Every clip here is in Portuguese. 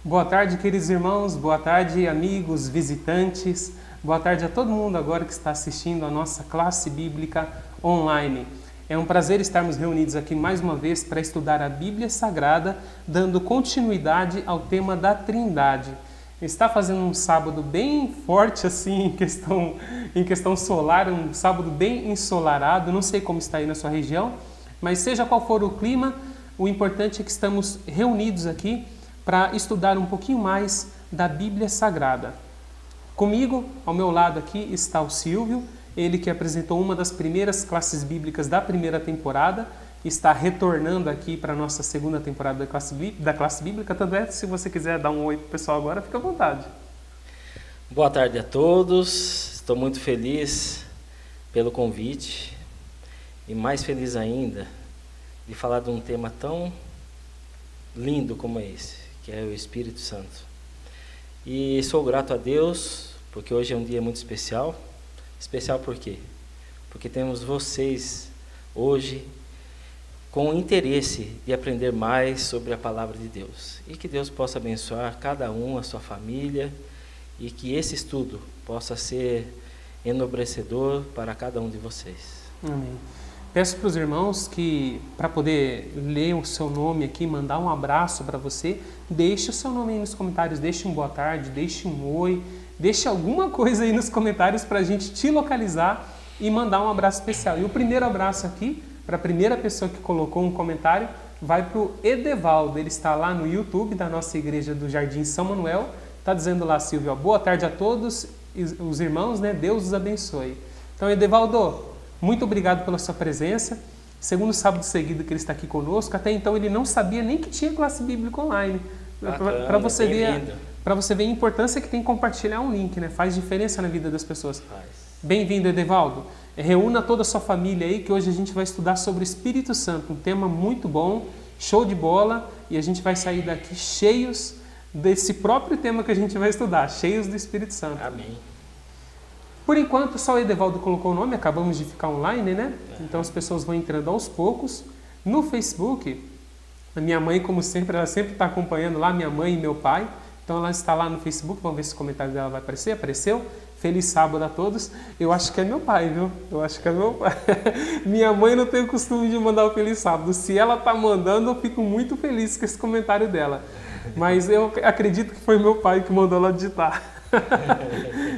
Boa tarde, queridos irmãos, boa tarde, amigos, visitantes, boa tarde a todo mundo agora que está assistindo a nossa classe bíblica online. É um prazer estarmos reunidos aqui mais uma vez para estudar a Bíblia Sagrada, dando continuidade ao tema da Trindade. Está fazendo um sábado bem forte assim em questão solar, um sábado bem ensolarado, não sei como está aí na sua região, mas seja qual for o clima, o importante é que estamos reunidos aqui para estudar um pouquinho mais da Bíblia Sagrada. Comigo, ao meu lado aqui, está o Silvio, ele que apresentou uma das primeiras classes bíblicas da primeira temporada, está retornando aqui para a nossa segunda temporada da classe bíblica, tanto é que se você quiser dar um oi para o pessoal agora, fica à vontade. Boa tarde a todos, estou muito feliz pelo convite e mais feliz ainda de falar de um tema tão lindo como esse, que é o Espírito Santo. E sou grato a Deus, porque hoje é um dia muito especial. Especial por quê? Porque temos vocês hoje com interesse de aprender mais sobre a Palavra de Deus. E que Deus possa abençoar cada um, a sua família, e que esse estudo possa ser enobrecedor para cada um de vocês. Amém. Peço para os irmãos que, para poder ler o seu nome aqui, mandar um abraço para você, deixe o seu nome aí nos comentários, deixe um boa tarde, deixe um oi, deixe alguma coisa aí nos comentários para a gente te localizar e mandar um abraço especial. E o primeiro abraço aqui, para a primeira pessoa que colocou um comentário, vai para o Edevaldo. Ele está lá no YouTube da nossa igreja do Jardim São Manuel. Está dizendo lá, Silvio, boa tarde a todos os irmãos, né? Deus os abençoe. Então, Edevaldo, muito obrigado pela sua presença. Segundo sábado seguido que ele está aqui conosco, até então ele não sabia nem que tinha classe bíblica online. Para você ver a importância que tem compartilhar um link, né? Faz diferença na vida das pessoas. Bem-vindo, Edevaldo. Reúna toda a sua família aí, que hoje a gente vai estudar sobre o Espírito Santo, um tema muito bom, show de bola, e a gente vai sair daqui cheios desse próprio tema que a gente vai estudar, cheios do Espírito Santo. Amém. Por enquanto, só o Edevaldo colocou o nome, acabamos de ficar online, né? Então as pessoas vão entrando aos poucos. No Facebook, a minha mãe, como sempre, ela sempre está acompanhando lá, minha mãe e meu pai. Então ela está lá no Facebook, vamos ver se o comentário dela vai aparecer. Apareceu. Feliz sábado a todos. Eu acho que é meu pai, viu? Eu acho que é meu pai. Minha mãe não tem o costume de mandar o feliz sábado. Se ela está mandando, eu fico muito feliz com esse comentário dela. Mas eu acredito que foi meu pai que mandou ela digitar.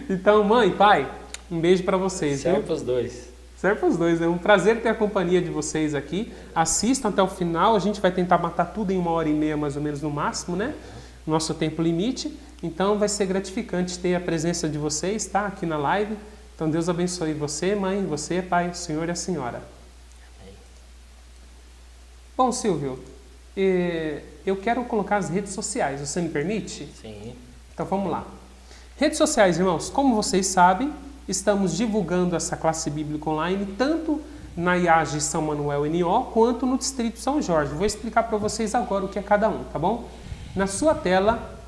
Então, mãe, pai, um beijo para vocês. Serve para os dois. Serve para os dois. É um prazer ter a companhia de vocês aqui. Assistam até o final. A gente vai tentar matar tudo em 1h30, mais ou menos, no máximo, né? Nosso tempo limite. Então, vai ser gratificante ter a presença de vocês, tá? Aqui na live. Então, Deus abençoe você, mãe, você, pai, o senhor e a senhora. Amém. Bom, Silvio, eu quero colocar as redes sociais. Você me permite? Sim. Então, vamos lá. Redes sociais, irmãos, como vocês sabem, estamos divulgando essa classe bíblica online tanto na IAGE São Manuel NO quanto no Distrito São Jorge. Vou explicar para vocês agora o que é cada um, tá bom? Na sua tela,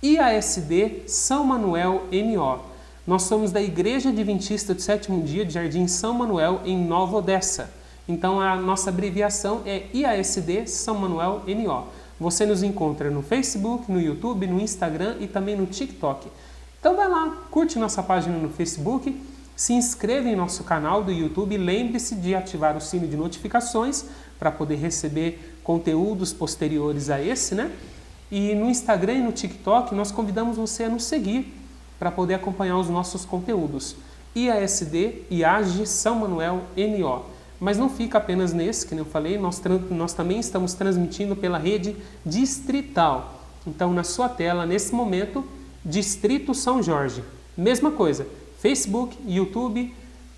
IASD São Manuel NO. Nós somos da Igreja Adventista do Sétimo Dia de Jardim São Manuel em Nova Odessa. Então a nossa abreviação é IASD São Manuel NO. Você nos encontra no Facebook, no YouTube, no Instagram e também no TikTok. Então vai lá, curte nossa página no Facebook, se inscreva em nosso canal do YouTube e lembre-se de ativar o sino de notificações para poder receber conteúdos posteriores a esse, né? E no Instagram e no TikTok nós convidamos você a nos seguir para poder acompanhar os nossos conteúdos. IASD, IAGE São Manuel NO. Mas não fica apenas nesse, que eu falei, nós também estamos transmitindo pela rede distrital. Então na sua tela, nesse momento, Distrito São Jorge. Mesma coisa, Facebook, YouTube,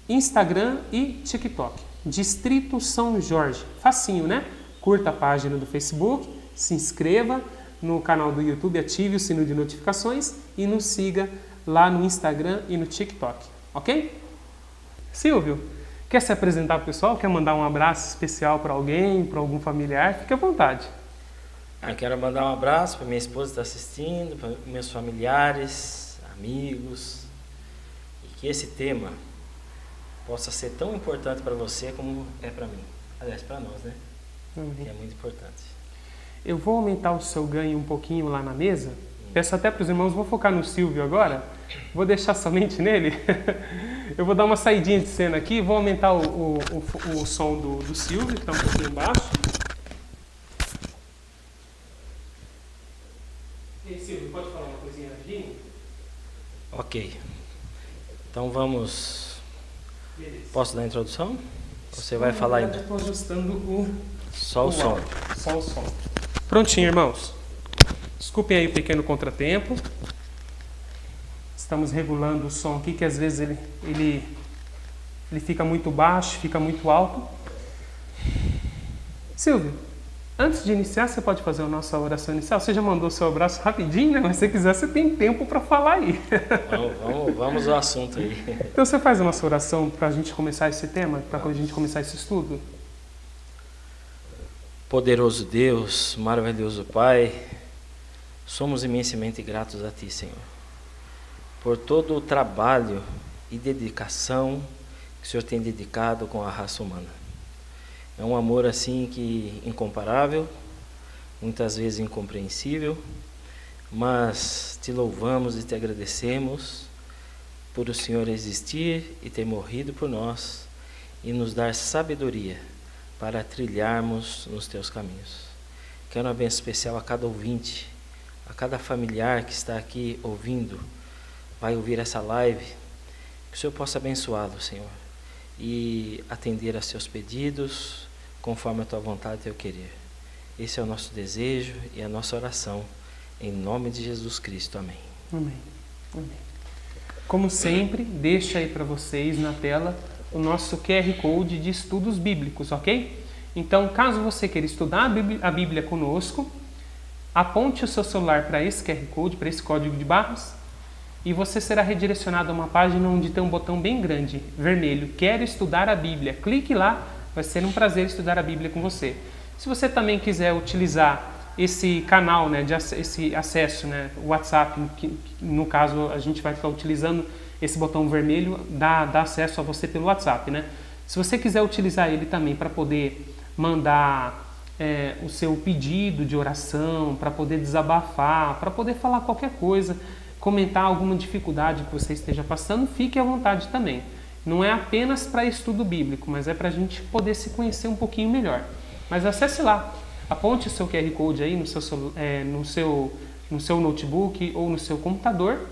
Instagram e TikTok. Distrito São Jorge. Facinho, né? Curta a página do Facebook, se inscreva no canal do YouTube, ative o sino de notificações e nos siga lá no Instagram e no TikTok. Ok? Silvio, quer se apresentar para o pessoal? Quer mandar um abraço especial para alguém, para algum familiar? Fique à vontade. Eu quero mandar um abraço para minha esposa que está assistindo, para meus familiares, amigos, e que esse tema possa ser tão importante para você como é para mim. Aliás, para nós, né? Que é muito importante. eu vou aumentar o seu ganho um pouquinho lá na mesa. Peço até para os irmãos, vou focar no Silvio agora, vou deixar somente nele. Eu vou dar uma saidinha de cena aqui, vou aumentar o som do Silvio, que está um pouquinho baixo. E aí, Silvio, pode falar uma coisinha rapidinho? Ok. Então vamos... Beleza. Posso dar a introdução? Você vai falar ainda? Estou ajustando Só o som. áudio, só o som. Prontinho, irmãos. Desculpem aí o pequeno contratempo. Estamos regulando o som aqui, que às vezes ele fica muito baixo, fica muito alto. Silvio, antes de iniciar, você pode fazer a nossa oração inicial? Você já mandou o seu abraço rapidinho, né? Mas se você quiser, você tem tempo para falar aí. Vamos ao assunto aí. Então você faz a nossa oração para a gente começar esse tema, para a gente começar esse estudo? Poderoso Deus, maravilhoso Pai, somos imensamente gratos a Ti, Senhor, por todo o trabalho e dedicação que o Senhor tem dedicado com a raça humana. É um amor assim que incomparável, muitas vezes incompreensível, mas Te louvamos e Te agradecemos por o Senhor existir e ter morrido por nós e nos dar sabedoria para trilharmos nos Teus caminhos. Quero uma bênção especial a cada ouvinte, a cada familiar que está aqui ouvindo, vai ouvir essa live, que o Senhor possa abençoá-lo, Senhor, e atender a seus pedidos, conforme a Tua vontade e Teu querer. Esse é o nosso desejo e a nossa oração, em nome de Jesus Cristo. Amém. Amém. Amém. Como sempre, deixa aí para vocês na tela o nosso QR Code de estudos bíblicos, ok? Então, caso você queira estudar a Bíblia conosco, aponte o seu celular para esse QR Code, para esse código de barras, e você será redirecionado a uma página onde tem um botão bem grande, vermelho, Quero estudar a Bíblia. Clique lá, vai ser um prazer estudar a Bíblia com você. Se você também quiser utilizar esse canal, né, esse acesso, né, o WhatsApp, que no caso a gente vai ficar utilizando esse botão vermelho, dá acesso a você pelo WhatsApp, né? Se você quiser utilizar ele também para poder mandar o seu pedido de oração, para poder desabafar, para poder falar qualquer coisa, comentar alguma dificuldade que você esteja passando, fique à vontade também. Não é apenas para estudo bíblico, mas é para a gente poder se conhecer um pouquinho melhor. Mas acesse lá, aponte o seu QR Code aí no seu notebook ou no seu computador,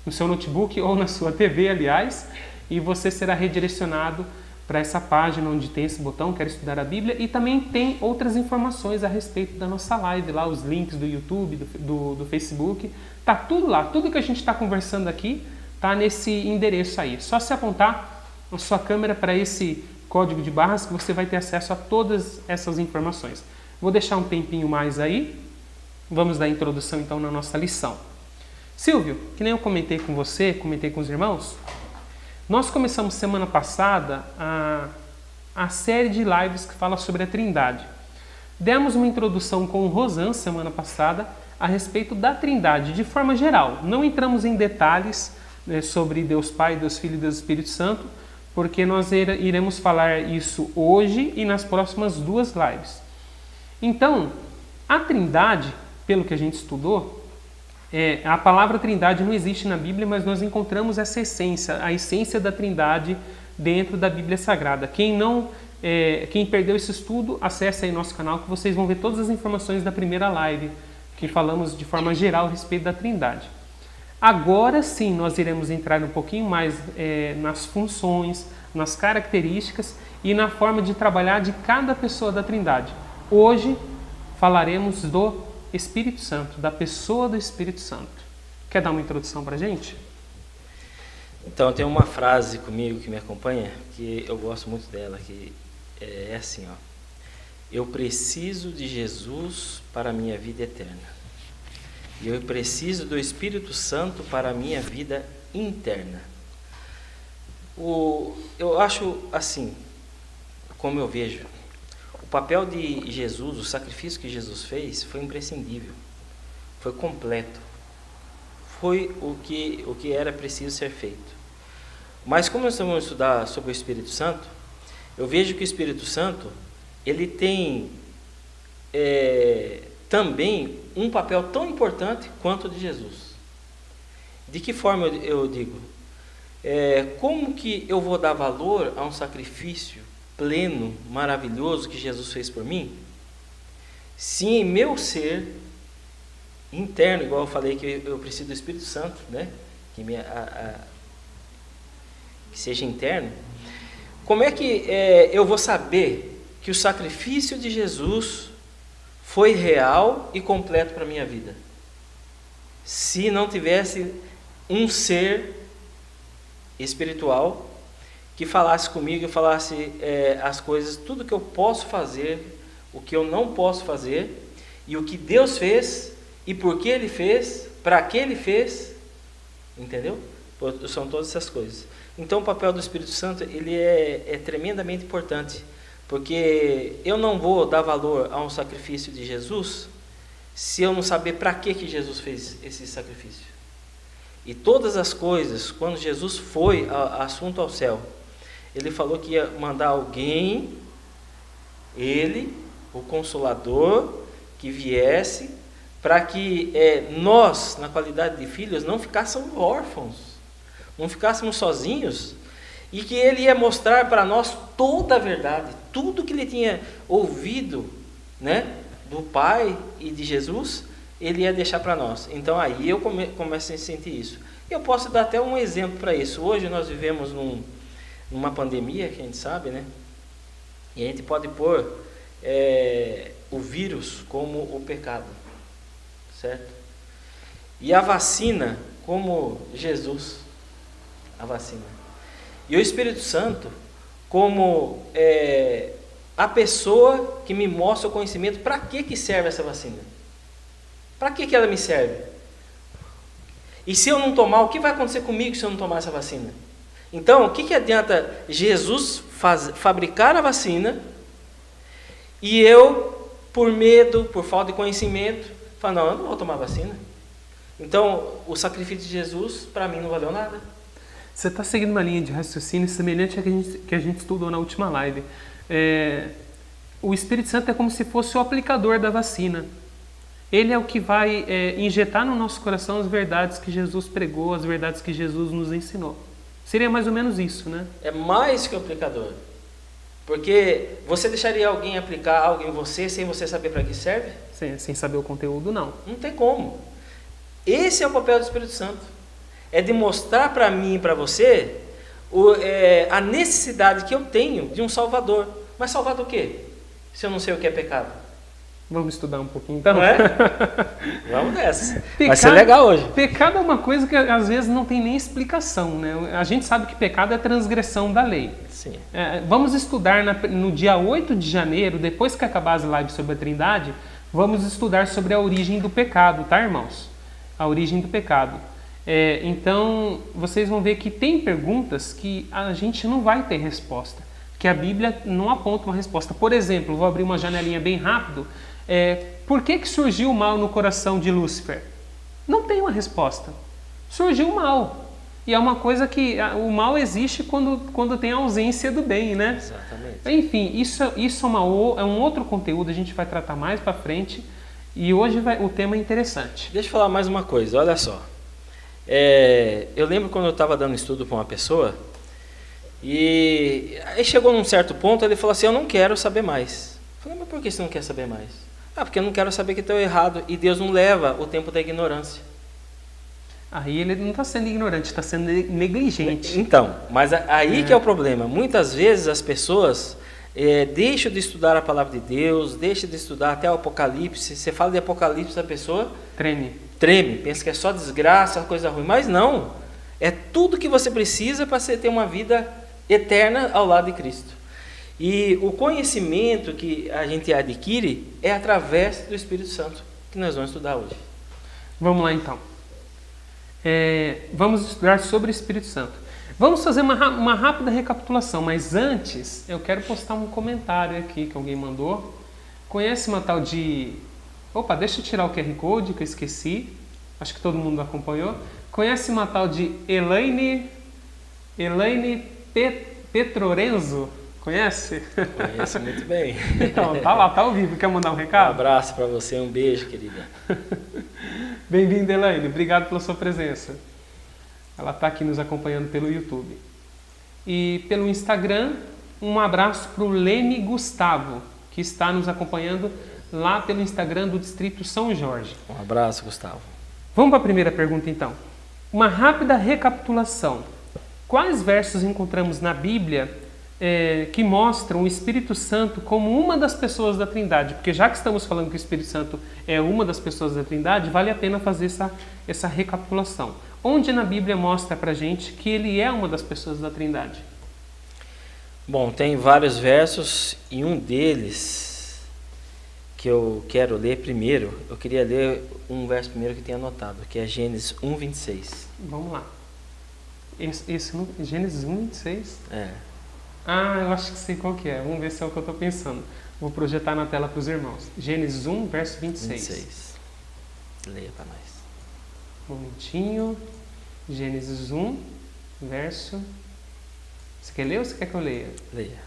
no seu notebook ou na sua TV, aliás, e você será redirecionado para essa página onde tem esse botão, Quero estudar a Bíblia, e também tem outras informações a respeito da nossa live, lá os links do YouTube, do Facebook, tá tudo lá, tudo que a gente está conversando aqui tá nesse endereço aí. Só se apontar a sua câmera para esse código de barras que você vai ter acesso a todas essas informações. Vou deixar um tempinho mais aí, vamos dar introdução então na nossa lição. Silvio, que nem eu comentei com você, comentei com os irmãos, nós começamos semana passada a série de lives que fala sobre a Trindade. Demos uma introdução com o Rosan semana passada a respeito da Trindade de forma geral. Não entramos em detalhes sobre Deus Pai, Deus Filho e Deus Espírito Santo, porque nós iremos falar isso hoje e nas próximas 2 lives. Então, a Trindade, pelo que a gente estudou, a palavra Trindade não existe na Bíblia, mas nós encontramos essa essência, a essência da Trindade dentro da Bíblia Sagrada. Quem perdeu esse estudo, acesse aí nosso canal que vocês vão ver todas as informações da primeira live, que falamos de forma geral a respeito da Trindade. Agora sim, nós iremos entrar um pouquinho mais nas funções, nas características e na forma de trabalhar de cada pessoa da Trindade. Hoje falaremos do Espírito Santo, da pessoa do Espírito Santo. Quer dar uma introdução para a gente? Então, tem uma frase comigo que me acompanha, que eu gosto muito dela, que é assim, ó. Eu preciso de Jesus para a minha vida eterna. E eu preciso do Espírito Santo para a minha vida interna. Eu acho assim, como eu vejo, o papel de Jesus, o sacrifício que Jesus fez, foi imprescindível, foi completo, foi o que era preciso ser feito. Mas como nós vamos estudar sobre o Espírito Santo, eu vejo que o Espírito Santo, ele tem também um papel tão importante quanto o de Jesus. De que forma eu digo? Como que eu vou dar valor a um sacrifício pleno, maravilhoso que Jesus fez por mim, se em meu ser interno, igual eu falei que eu preciso do Espírito Santo, né? Que seja interno, como é que eu vou saber que o sacrifício de Jesus foi real e completo para a minha vida? Se não tivesse um ser espiritual que falasse comigo e falasse as coisas, tudo que eu posso fazer, o que eu não posso fazer, e o que Deus fez, e por que Ele fez, para que Ele fez, entendeu? São todas essas coisas. Então o papel do Espírito Santo ele é tremendamente importante, porque eu não vou dar valor a um sacrifício de Jesus se eu não saber para que Jesus fez esse sacrifício. E todas as coisas, quando Jesus foi assunto ao céu, Ele falou que ia mandar alguém, Ele, o Consolador, que viesse, para que nós, na qualidade de filhos, não ficássemos órfãos, não ficássemos sozinhos, e que Ele ia mostrar para nós toda a verdade, tudo que Ele tinha ouvido, né, do Pai e de Jesus, Ele ia deixar para nós. Então aí eu começo a sentir isso. Eu posso dar até um exemplo para isso. Hoje nós vivemos numa pandemia, que a gente sabe, né? E a gente pode pôr o vírus como o pecado, certo? E a vacina como Jesus, a vacina. E o Espírito Santo como a pessoa que me mostra o conhecimento. Para que serve essa vacina? Para que ela me serve? E se eu não tomar, o que vai acontecer comigo se eu não tomar essa vacina? Então, o que adianta Jesus fabricar a vacina e eu, por medo, por falta de conhecimento, falar, não, eu não vou tomar vacina. Então, o sacrifício de Jesus, para mim, não valeu nada. Você está seguindo uma linha de raciocínio semelhante à que a gente estudou na última live. O Espírito Santo é como se fosse o aplicador da vacina. Ele é o que vai injetar no nosso coração as verdades que Jesus pregou, as verdades que Jesus nos ensinou. Seria mais ou menos isso, né? É mais que o aplicador. Porque você deixaria alguém aplicar algo em você sem você saber para que serve? Sem saber o conteúdo, não. Não tem como. Esse é o papel do Espírito Santo. É de mostrar para mim e para você a necessidade que eu tenho de um Salvador. Mas Salvador o quê? Se eu não sei o que é pecado. Vamos estudar um pouquinho então? Não é? Vamos nessa. Vai ser legal hoje. Pecado é uma coisa que às vezes não tem nem explicação, né? A gente sabe que pecado é transgressão da lei. Sim. Vamos estudar no dia 8 de janeiro, depois que acabar as lives sobre a Trindade, vamos estudar sobre a origem do pecado, tá, irmãos? A origem do pecado. Então, vocês vão ver que tem perguntas que a gente não vai ter resposta, que a Bíblia não aponta uma resposta. Por exemplo, vou abrir uma janelinha bem rápido. Por que surgiu o mal no coração de Lúcifer? Não tem uma resposta. Surgiu o mal. E é uma coisa que o mal existe quando tem ausência do bem, né? Exatamente. Enfim, isso é um outro conteúdo, a gente vai tratar mais para frente. E hoje o tema é interessante. Deixa eu falar mais uma coisa, olha só. Eu lembro quando eu estava dando estudo para uma pessoa, e aí chegou num certo ponto, ele falou assim, eu não quero saber mais. Eu falei, mas por que você não quer saber mais? Porque eu não quero saber que estou errado, e Deus não leva o tempo da ignorância. Aí ele não está sendo ignorante, está sendo negligente. Então, mas aí que é o problema. Muitas vezes as pessoas deixam de estudar a palavra de Deus, deixam de estudar até o Apocalipse. Você fala de Apocalipse, a pessoa treme, pensa que é só desgraça, coisa ruim. Mas não, é tudo que você precisa para você ter uma vida eterna ao lado de Cristo. E o conhecimento que a gente adquire é através do Espírito Santo, que nós vamos estudar hoje. Vamos lá então. Vamos estudar sobre o Espírito Santo. Vamos fazer uma rápida recapitulação, mas antes eu quero postar um comentário aqui que alguém mandou. Conhece uma tal de... Opa, deixa eu tirar o QR Code que eu esqueci. Acho que todo mundo acompanhou. Conhece uma tal de Elaine Petrorenzo? Conhece? Conheço muito bem. Então, tá lá, tá ao vivo. Quer mandar um Um recado? abraço para você, um beijo, querida. Bem-vinda, Elaine. Obrigado pela sua presença. Ela está aqui nos acompanhando pelo YouTube. E pelo Instagram, um abraço para o Lene Gustavo, que está nos acompanhando lá pelo Instagram do Distrito São Jorge. Um abraço, Gustavo. Vamos para a primeira pergunta, então. Uma rápida recapitulação. Quais versos encontramos na Bíblia que mostram o Espírito Santo como uma das pessoas da Trindade? Porque já que estamos falando que o Espírito Santo é uma das pessoas da Trindade, vale a pena fazer essa recapitulação. Onde na Bíblia mostra para a gente que ele é uma das pessoas da Trindade? Bom, tem vários versos e um deles que eu quero ler primeiro. Eu queria ler um verso primeiro que tem anotado, que é Gênesis 1:26. Vamos lá. Gênesis 1:26? É. Ah, eu acho que sei qual que é. Vamos ver se é o que eu estou pensando. Vou projetar na tela para os irmãos. Gênesis 1, verso 26. Leia para nós. Um momentinho. Gênesis 1, verso... Você quer ler ou você quer que eu leia? Leia.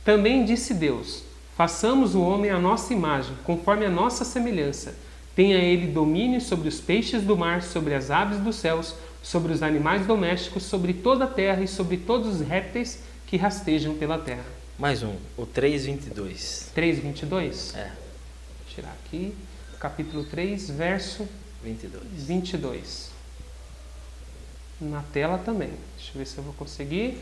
Também disse Deus: façamos o homem à nossa imagem, conforme a nossa semelhança. Tenha ele domínio sobre os peixes do mar, sobre as aves dos céus, sobre os animais domésticos, sobre toda a terra e sobre todos os répteis que rastejam pela terra. Mais um, o 3:22. 3:22? É. Vou tirar aqui. Capítulo 3, verso 22. Na tela também. Deixa eu ver se eu vou conseguir.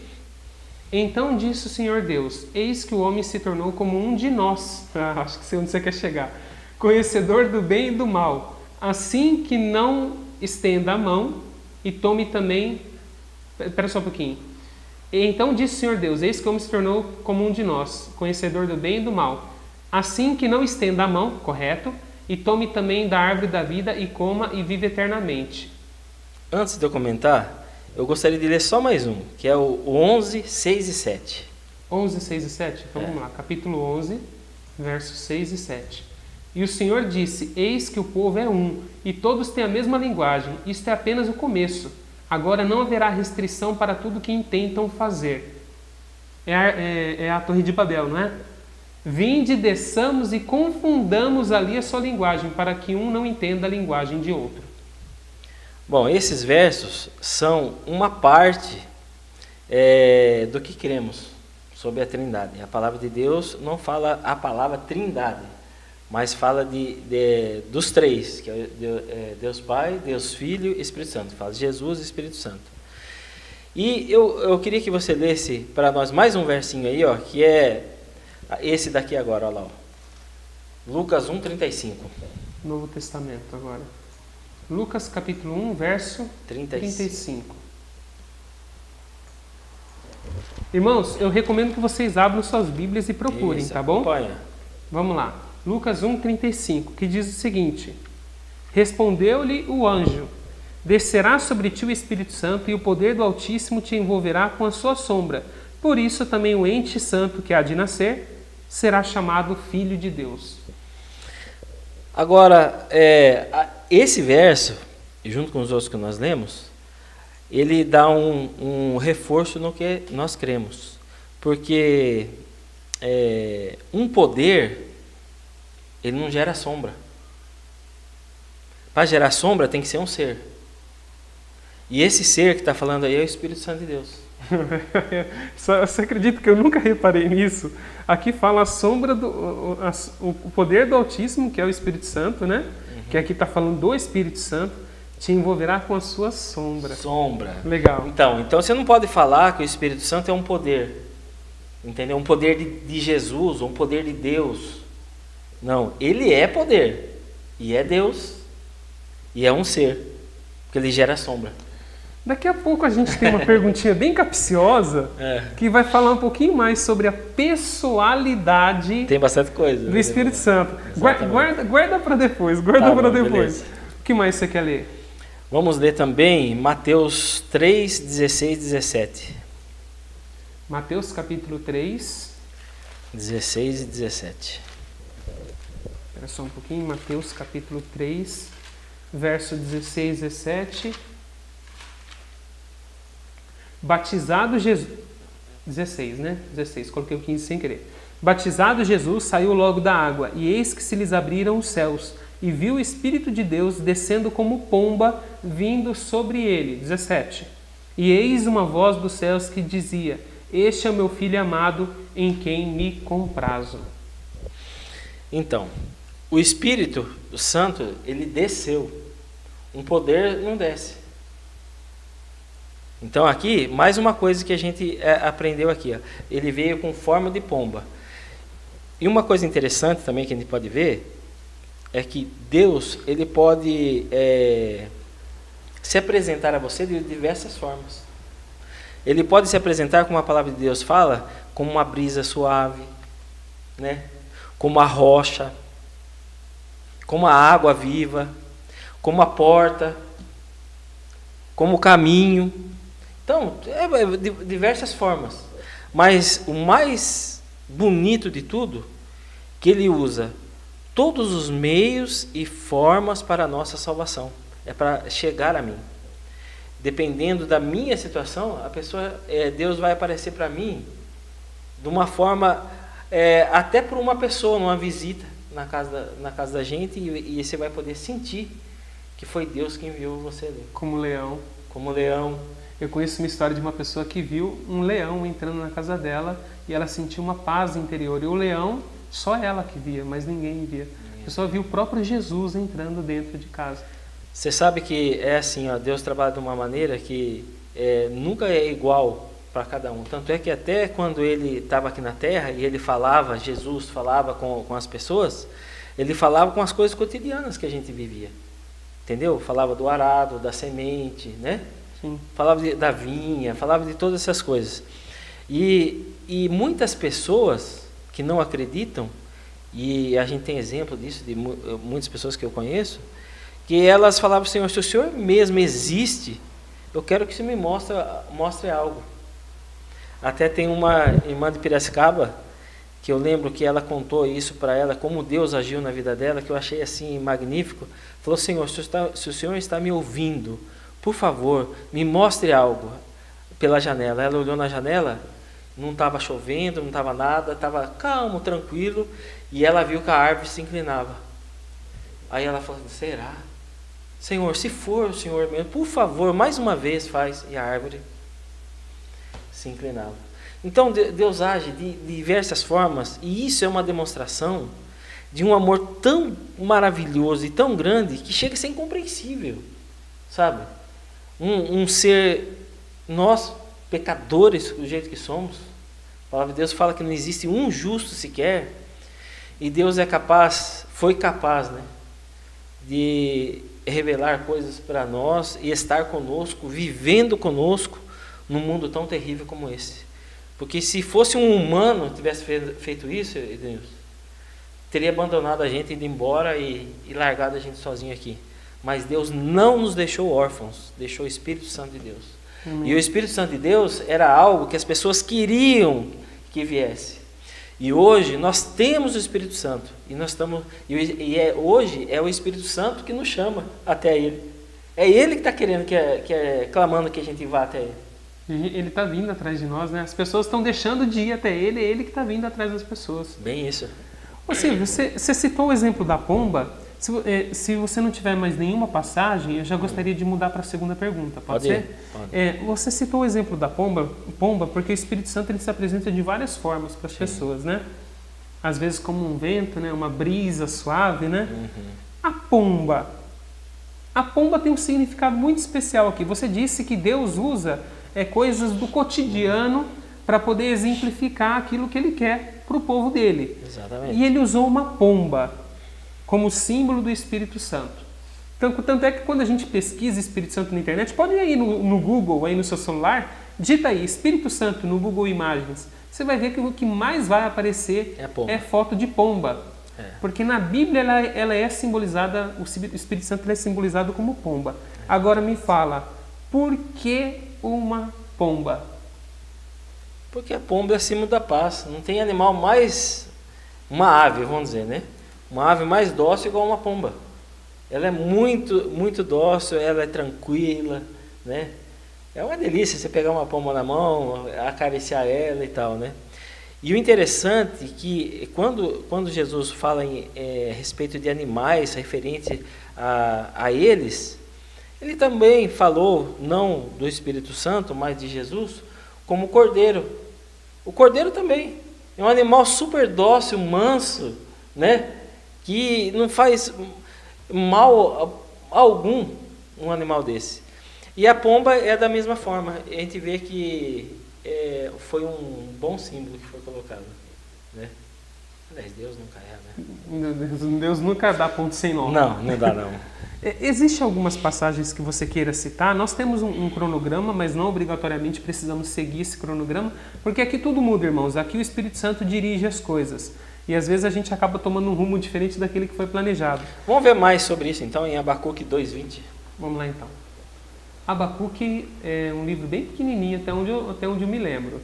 Então disse o Senhor Deus: eis que o homem se tornou como um de nós. Acho que sei onde você quer chegar. Conhecedor do bem e do mal. Assim que não estenda a mão e tome também... Espera só um pouquinho. Então disse o Senhor Deus: eis que o homem se tornou como um de nós, conhecedor do bem e do mal. Assim que não estenda a mão, correto, e tome também da árvore da vida e coma e vive eternamente. Antes de eu comentar, eu gostaria de ler só mais um, que é o 11, 6 e 7. 11, 6 e 7? Então vamos lá, capítulo 11, versos 6 e 7. E o Senhor disse: eis que o povo é um, e todos têm a mesma linguagem. Isto é apenas o começo. Agora não haverá restrição para tudo que intentam fazer. É a Torre de Babel, não é? Vinde, desçamos e confundamos ali a sua linguagem, para que um não entenda a linguagem de outro. Bom, esses versos são uma parte do que cremos sobre a Trindade. A palavra de Deus não fala a palavra Trindade, mas fala dos três, que é Deus Pai, Deus Filho e Espírito Santo. Fala Jesus e Espírito Santo. E eu queria que você lesse para nós mais um versinho aí, ó, que é esse daqui agora, olha lá. Ó. Lucas 1:35. Novo Testamento agora. Lucas capítulo 1, verso 35. Irmãos, eu recomendo que vocês abram suas Bíblias e procurem, Isso, tá bom? acompanha. Vamos lá. Lucas 1:35, que diz o seguinte: respondeu-lhe o anjo: descerá sobre ti o Espírito Santo e o poder do Altíssimo te envolverá com a sua sombra. Por isso também o ente santo que há de nascer será chamado Filho de Deus. Agora, esse verso, junto com os outros que nós lemos, ele dá um reforço no que nós cremos. Porque um poder, ele não gera sombra. Para gerar sombra tem que ser um ser. E esse ser que está falando aí é o Espírito Santo de Deus. Você acredita que eu nunca reparei nisso? Aqui fala a sombra o poder do Altíssimo, que é o Espírito Santo, né? Uhum. Que aqui está falando do Espírito Santo, te envolverá com a sua sombra. Sombra. Legal. Então você não pode falar que o Espírito Santo é um poder, entendeu? Um poder de Jesus, um poder de Deus. Não, ele é poder, e é Deus, e é um ser, porque ele gera sombra. Daqui a pouco a gente tem uma perguntinha bem capciosa que vai falar um pouquinho mais sobre a pessoalidade tem bastante coisa do Espírito Santo. Guarda para depois, Beleza. O que mais você quer ler? Vamos ler também Mateus 3, 16 e 17. Mateus capítulo 3. 16 e 17. Espera só um pouquinho. Mateus capítulo 3, verso 16 e 17. 16, né? 16, coloquei o 15 sem querer. Batizado Jesus, saiu logo da água, e eis que se lhes abriram os céus, e viu o Espírito de Deus descendo como pomba, vindo sobre ele. 17. E eis uma voz dos céus que dizia: Este é o meu Filho amado, em quem me comprazo. Então, o Espírito Santo, ele desceu. Um poder não desce. Então aqui, mais uma coisa que a gente aprendeu aqui. Ó. Ele veio com forma de pomba. E uma coisa interessante também que a gente pode ver é que Deus, ele pode se apresentar a você de diversas formas. Ele pode se apresentar, como a palavra de Deus fala, como uma brisa suave, né? Como a rocha, como a água viva, como a porta, como o caminho. Então, de diversas formas. Mas o mais bonito de tudo, que ele usa todos os meios e formas para a nossa salvação. É para chegar a mim. Dependendo da minha situação, a pessoa, Deus vai aparecer para mim de uma forma, até por uma pessoa, numa visita na casa da gente, e você vai poder sentir que foi Deus que enviou você ali. Como leão. Como leão. Eu conheço uma história de uma pessoa que viu um leão entrando na casa dela e ela sentiu uma paz interior. E o leão, só ela que via, mas ninguém via. A pessoa viu o próprio Jesus entrando dentro de casa. Você sabe que é assim, ó, Deus trabalha de uma maneira que nunca é igual para cada um. Tanto é que até quando ele estava aqui na terra e ele falava, Jesus falava com as pessoas, ele falava com as coisas cotidianas que a gente vivia. Entendeu? Falava do arado, da semente, né? Sim. Falava da vinha, falava de todas essas coisas. E muitas pessoas que não acreditam, e a gente tem exemplo disso, de muitas pessoas que eu conheço, que elas falavam: Senhor, se o Senhor mesmo existe, eu quero que você me mostre algo. Até tem uma irmã de Piracicaba, que eu lembro que ela contou isso para ela, como Deus agiu na vida dela, que eu achei assim magnífico. Falou: Senhor, se o Senhor está me ouvindo, por favor, me mostre algo pela janela. Ela olhou na janela, não estava chovendo, não estava nada, estava calmo, tranquilo, e ela viu que a árvore se inclinava. Aí ela falou: será? Senhor, se for o Senhor mesmo, por favor, mais uma vez faz. E a árvore se inclinava. Então Deus age de diversas formas, e isso é uma demonstração de um amor tão maravilhoso e tão grande que chega a ser incompreensível, sabe? Um ser, nós, pecadores, do jeito que somos, a palavra de Deus fala que não existe um justo sequer, e Deus foi capaz, né, de revelar coisas para nós e estar conosco, vivendo conosco, num mundo tão terrível como esse. Porque se fosse um humano que tivesse feito isso, Deus teria abandonado a gente, ido embora e largado a gente sozinho aqui. Mas Deus não nos deixou órfãos, deixou o Espírito Santo de Deus. E o Espírito Santo de Deus era algo que as pessoas queriam que viesse. E hoje nós temos o Espírito Santo. E nós estamos. Hoje é o Espírito Santo que nos chama até Ele. É Ele que está querendo, clamando que a gente vá até Ele. Ele está vindo atrás de nós, né? As pessoas estão deixando de ir até Ele, é Ele que está vindo atrás das pessoas. Bem isso. Ô Silvio, você citou o exemplo da pomba. Se você não tiver mais nenhuma passagem, eu já gostaria de mudar para a segunda pergunta. Pode ser? Pode. Você citou o exemplo da pomba porque o Espírito Santo ele se apresenta de várias formas para as pessoas, né? Às vezes como um vento, né? Uma brisa suave, né? A pomba tem um significado muito especial aqui. Você disse que Deus usa coisas do cotidiano para poder exemplificar aquilo que Ele quer para o povo dele. Exatamente. E Ele usou uma pomba como símbolo do Espírito Santo. Tanto é que quando a gente pesquisa Espírito Santo na internet, pode ir aí no Google, aí no seu celular, digita aí Espírito Santo no Google Imagens. Você vai ver que o que mais vai aparecer é foto de pomba. Porque na Bíblia ela é simbolizada, o Espírito Santo é simbolizado como pomba. Agora me fala, por que uma pomba? Porque a pomba é acima da paz. Não tem animal mais... Uma ave, vamos dizer, né? Uma ave mais dócil igual uma pomba. Ela é muito, muito dócil, ela é tranquila, né? É uma delícia você pegar uma pomba na mão, acariciar ela e tal, né? E o interessante é que quando Jesus fala a respeito de animais referente a eles, ele também falou, não do Espírito Santo, mas de Jesus, como o cordeiro. O cordeiro também é um animal super dócil, manso, né? Que não faz mal algum um animal desse. E a pomba é da mesma forma. A gente vê que foi um bom símbolo que foi colocado, né? Aliás, Deus nunca erra, né? Deus nunca dá ponto sem nó. Não dá não. Existem algumas passagens que você queira citar? Nós temos um cronograma, mas não obrigatoriamente precisamos seguir esse cronograma, porque aqui tudo muda, irmãos. Aqui o Espírito Santo dirige as coisas. E às vezes a gente acaba tomando um rumo diferente daquele que foi planejado. Vamos ver mais sobre isso então em Abacuque 2:20. Vamos lá então. Abacuque é um livro bem pequenininho, até onde eu me lembro.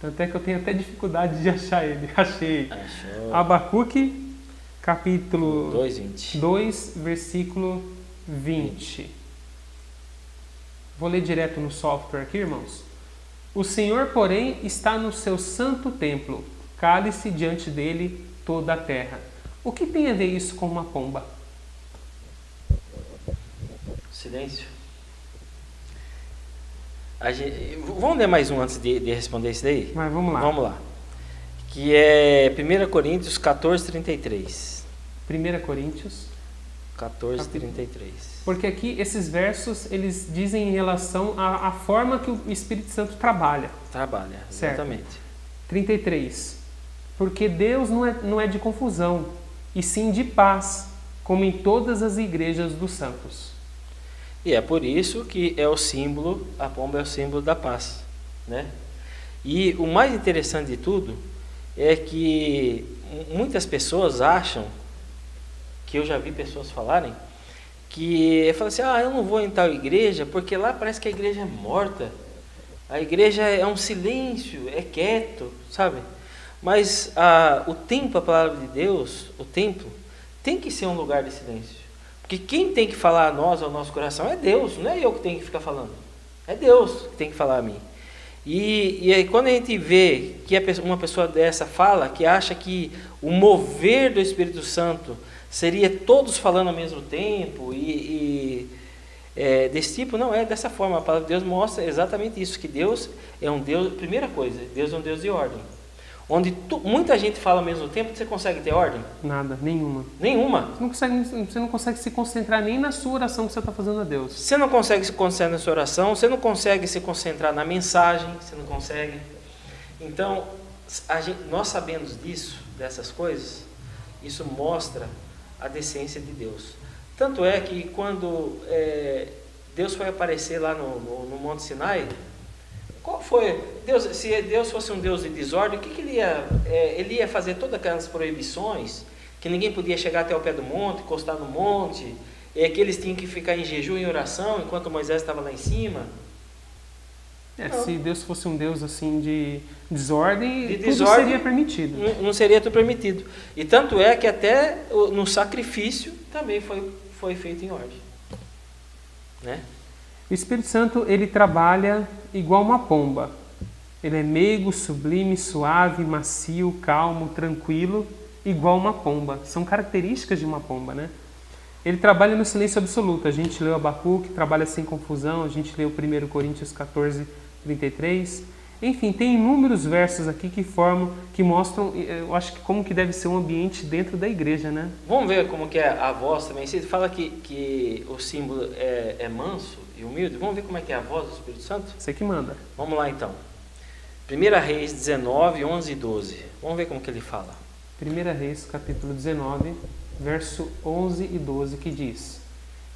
Tanto é que eu tenho até dificuldade de achar ele. Achei. Achou. Abacuque, capítulo 2:20. 2, versículo 20. Vou ler direto no software aqui, irmãos. O Senhor, porém, está no seu santo templo. Cale-se diante dele toda a terra. O que tem a ver isso com uma pomba? Silêncio. Vamos ler mais um antes de responder isso daí? Mas vamos lá. Vamos lá. Que é 1 Coríntios 14:33. 1 Coríntios 14:33. Porque aqui esses versos, eles dizem em relação à forma que o Espírito Santo trabalha. Trabalha, Certo. exatamente. 33. Porque Deus não é de confusão, e sim de paz, como em todas as igrejas dos santos. E é por isso que é o símbolo, a pomba é o símbolo da paz, né? E o mais interessante de tudo é que muitas pessoas acham, que eu já vi pessoas falarem, que falam assim, eu não vou em tal igreja, porque lá parece que a igreja é morta, a igreja é um silêncio, é quieto, sabe? Mas o templo, a palavra de Deus, o templo, tem que ser um lugar de silêncio. Porque quem tem que falar a nós, ao nosso coração, é Deus, não é eu que tenho que ficar falando. É Deus que tem que falar a mim. E aí quando a gente vê que uma pessoa dessa fala, que acha que o mover do Espírito Santo seria todos falando ao mesmo tempo, desse tipo, não é dessa forma. A palavra de Deus mostra exatamente isso, que Deus é um Deus, primeira coisa, Deus é um Deus de ordem. Onde muita gente fala ao mesmo tempo, você consegue ter ordem? Nada, nenhuma. Nenhuma. Você não consegue se concentrar nem na sua oração que você está fazendo a Deus. Você não consegue se concentrar na sua oração, você não consegue se concentrar na mensagem, você não consegue. Então, nós sabemos disso, dessas coisas, isso mostra a decência de Deus. Tanto é que quando Deus foi aparecer lá no Monte Sinai, qual foi? Se Deus fosse um Deus de desordem, o que ele ia? Ele ia fazer todas aquelas proibições, que ninguém podia chegar até o pé do monte, encostar no monte, que eles tinham que ficar em jejum e oração enquanto Moisés estava lá em cima. Se Deus fosse um Deus assim de desordem, tudo seria permitido. Não seria tudo permitido. E tanto é que até no sacrifício também foi feito em ordem, né? O Espírito Santo, ele trabalha igual uma pomba. Ele é meigo, sublime, suave, macio, calmo, tranquilo, igual uma pomba. São características de uma pomba, né? Ele trabalha no silêncio absoluto. A gente leu Abacuque, trabalha sem confusão. A gente leu 1 Coríntios 14:33. Enfim, tem inúmeros versos aqui que mostram, eu acho que como que deve ser um ambiente dentro da igreja, né? Vamos ver como que é a voz também. Você fala que o símbolo é manso e humilde. Vamos ver como é que é a voz do Espírito Santo? Você que manda. Vamos lá então. 1 Reis 19, 11 e 12. Vamos ver como que ele fala. 1 Reis, capítulo 19, verso 11 e 12, que diz: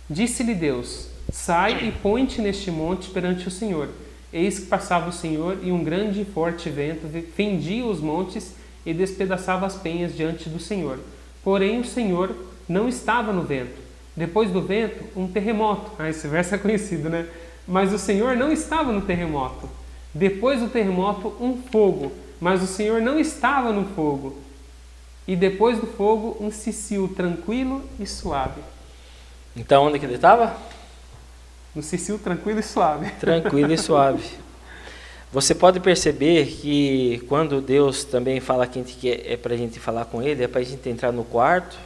Disse-lhe Deus, sai e põe-te neste monte perante o Senhor. Eis que passava o Senhor, e um grande e forte vento fendia os montes e despedaçava as penhas diante do Senhor. Porém o Senhor não estava no vento. Depois do vento, um terremoto. Esse verso é conhecido, né? Mas o Senhor não estava no terremoto. Depois do terremoto, um fogo. Mas o Senhor não estava no fogo. E depois do fogo, um cicio tranquilo e suave. Então, onde que ele estava? No Cicil, tranquilo e suave. Tranquilo e suave. Você pode perceber que quando Deus também fala que é para a gente falar com Ele, é para a gente entrar no quarto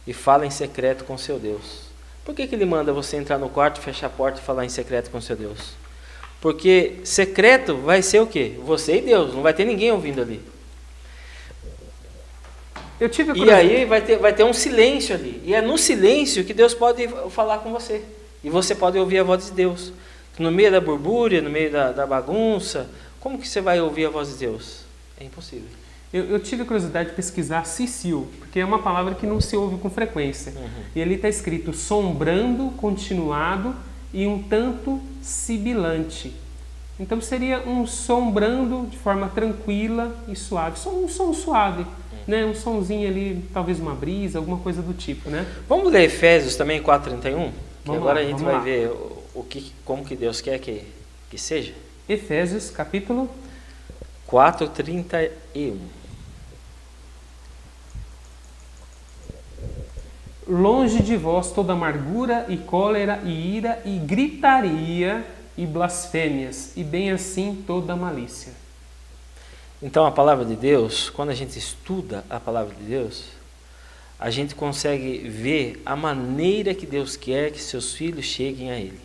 e falar em secreto com seu Deus. Por que Ele manda você entrar no quarto, fechar a porta e falar em secreto com seu Deus? Porque secreto vai ser o quê? Você e Deus, não vai ter ninguém ouvindo ali. E aí vai ter um silêncio ali. E é no silêncio que Deus pode falar com você. E você pode ouvir a voz de Deus. No meio da burbúria, no meio da bagunça, como que você vai ouvir a voz de Deus? É impossível. Eu tive a curiosidade de pesquisar Cicil, porque é uma palavra que não se ouve com frequência. E ali está escrito sombrando, continuado e um tanto sibilante. Então seria um sombrando de forma tranquila e suave. Só um som suave, né? Um sonzinho ali, talvez uma brisa, alguma coisa do tipo, né? Vamos ler Efésios também 4:31? Que Vamos agora lá, a gente vamos vai lá. ver como que Deus quer que seja. Efésios, capítulo 4:31. Longe de vós toda amargura e cólera e ira e gritaria e blasfêmias, e bem assim toda malícia. Então a palavra de Deus, quando a gente estuda a palavra de Deus, a gente consegue ver a maneira que Deus quer que seus filhos cheguem a Ele.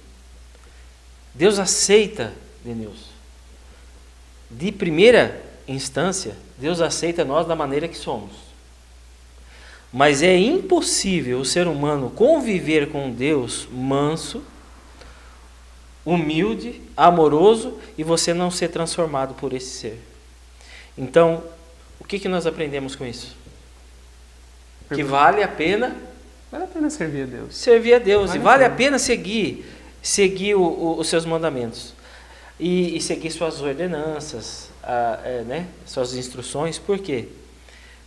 Deus aceita, Denilson, de primeira instância, Deus aceita nós da maneira que somos. Mas é impossível o ser humano conviver com um Deus manso, humilde, amoroso, e você não ser transformado por esse ser. Então, o que nós aprendemos com isso? Que vale a pena servir a Deus. Servir a Deus. Vale a pena seguir os seus mandamentos. E seguir suas ordenanças, né? Suas instruções. Por quê?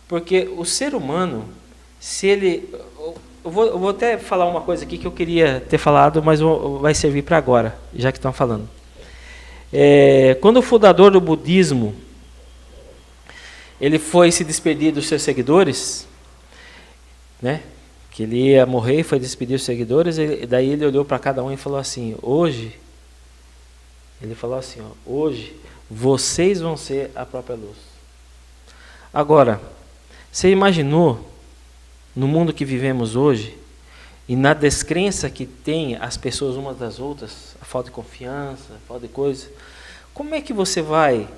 Porque o ser humano, se ele... Eu vou até falar uma coisa aqui que eu queria ter falado, mas vai servir para agora, já que estão falando. Quando o fundador do budismo ele foi se despedir dos seus seguidores, né? Que ele ia morrer e foi despedir dos seguidores, daí ele olhou para cada um e falou assim, hoje vocês vão ser a própria luz. Agora, você imaginou, no mundo que vivemos hoje, e na descrença que tem as pessoas umas das outras, a falta de confiança, a falta de coisa, como é que você vai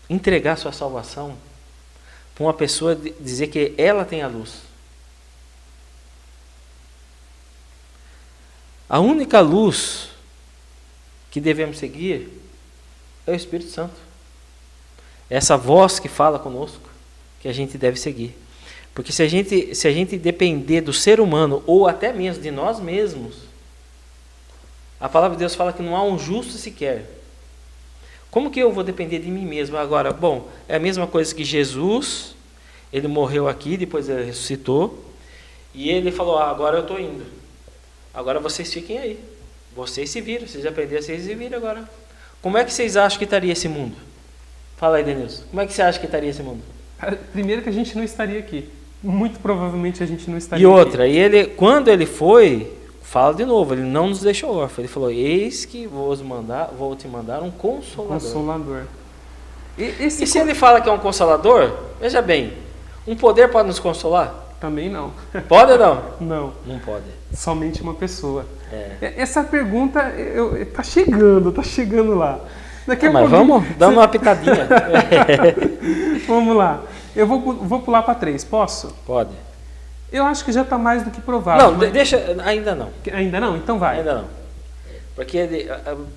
entregar sua salvação para uma pessoa dizer que ela tem a luz? A única luz que devemos seguir é o Espírito Santo. Essa voz que fala conosco, que a gente deve seguir. Porque se a gente depender do ser humano, ou até mesmo de nós mesmos, a palavra de Deus fala que não há um justo sequer. Como que eu vou depender de mim mesmo? Agora, bom, é a mesma coisa que Jesus, ele morreu aqui, depois ele ressuscitou, e ele falou, agora eu estou indo. Agora vocês fiquem aí. Vocês se viram, vocês aprenderam, vocês se viram agora. Como é que vocês acham que estaria esse mundo? Fala aí, Denilson. Como é que você acha que estaria esse mundo? Primeiro que a gente não estaria aqui. Muito provavelmente a gente não estaria aqui. E outra, aqui. Quando ele foi, fala de novo, ele não nos deixou órfãos. Ele falou, eis que vou te mandar um consolador. E se ele fala que é um consolador, veja bem, um poder pode nos consolar? Também não. Pode ou não? Não. Não pode. Somente uma pessoa. Essa pergunta tá chegando lá. Mas vamos dar uma pitadinha. Vamos lá. Eu vou pular para 3, posso? Pode. Eu acho que já está mais do que provável. Não, deixa, ainda não. Ainda não? Então vai. Ainda não. Porque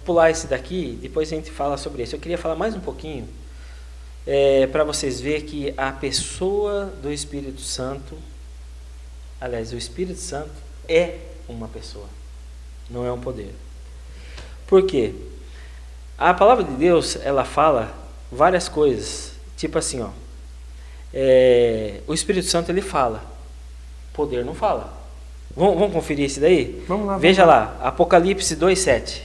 pular esse daqui, depois a gente fala sobre isso. Eu queria falar mais um pouquinho, para vocês verem que a pessoa do Espírito Santo, aliás, o Espírito Santo é uma pessoa, não é um poder. Por quê? A palavra de Deus, ela fala várias coisas, tipo assim, ó, o Espírito Santo ele fala, poder não fala. Vamos conferir isso daí? Vamos lá. Veja lá, Apocalipse 2:7.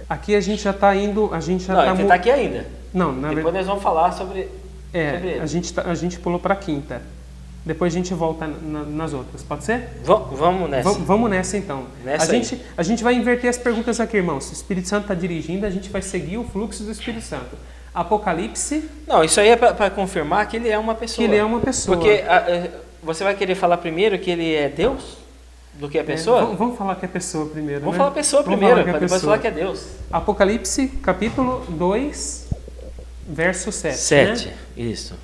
Aqui a gente já está indo, a gente já não, está aqui ainda. Não, na Depois nós vamos falar sobre ele. A gente pulou para a 5ª. Depois a gente volta nas outras, pode ser? Vamos nessa. Vamos nessa então. Nessa a gente vai inverter as perguntas aqui, irmãos. Se o Espírito Santo está dirigindo, a gente vai seguir o fluxo do Espírito Santo. Apocalipse. Não, isso aí é para confirmar que ele é uma pessoa. Que ele é uma pessoa. Porque você vai querer falar primeiro que ele é Deus do que a pessoa? Vamos falar que é pessoa primeiro. Vamos né? falar pessoa primeiro, para depois falar que é Deus. Apocalipse, capítulo 2, verso 7. 7, né? Isso.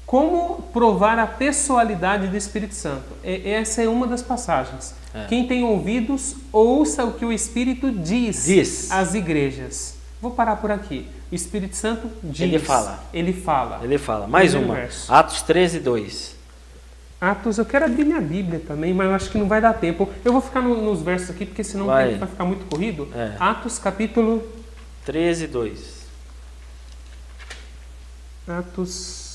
Como provar a pessoalidade do Espírito Santo? Essa é uma das passagens. Quem tem ouvidos, ouça o que o Espírito diz às igrejas. Vou parar por aqui. O Espírito Santo diz. Ele fala. Ele fala. Ele fala. Mais uma. Verso. Atos 13, 2. Atos, eu quero abrir minha Bíblia também, mas eu acho que não vai dar tempo. Eu vou ficar nos versos aqui, porque senão vai ficar muito corrido. Atos, capítulo 13, 2. Atos.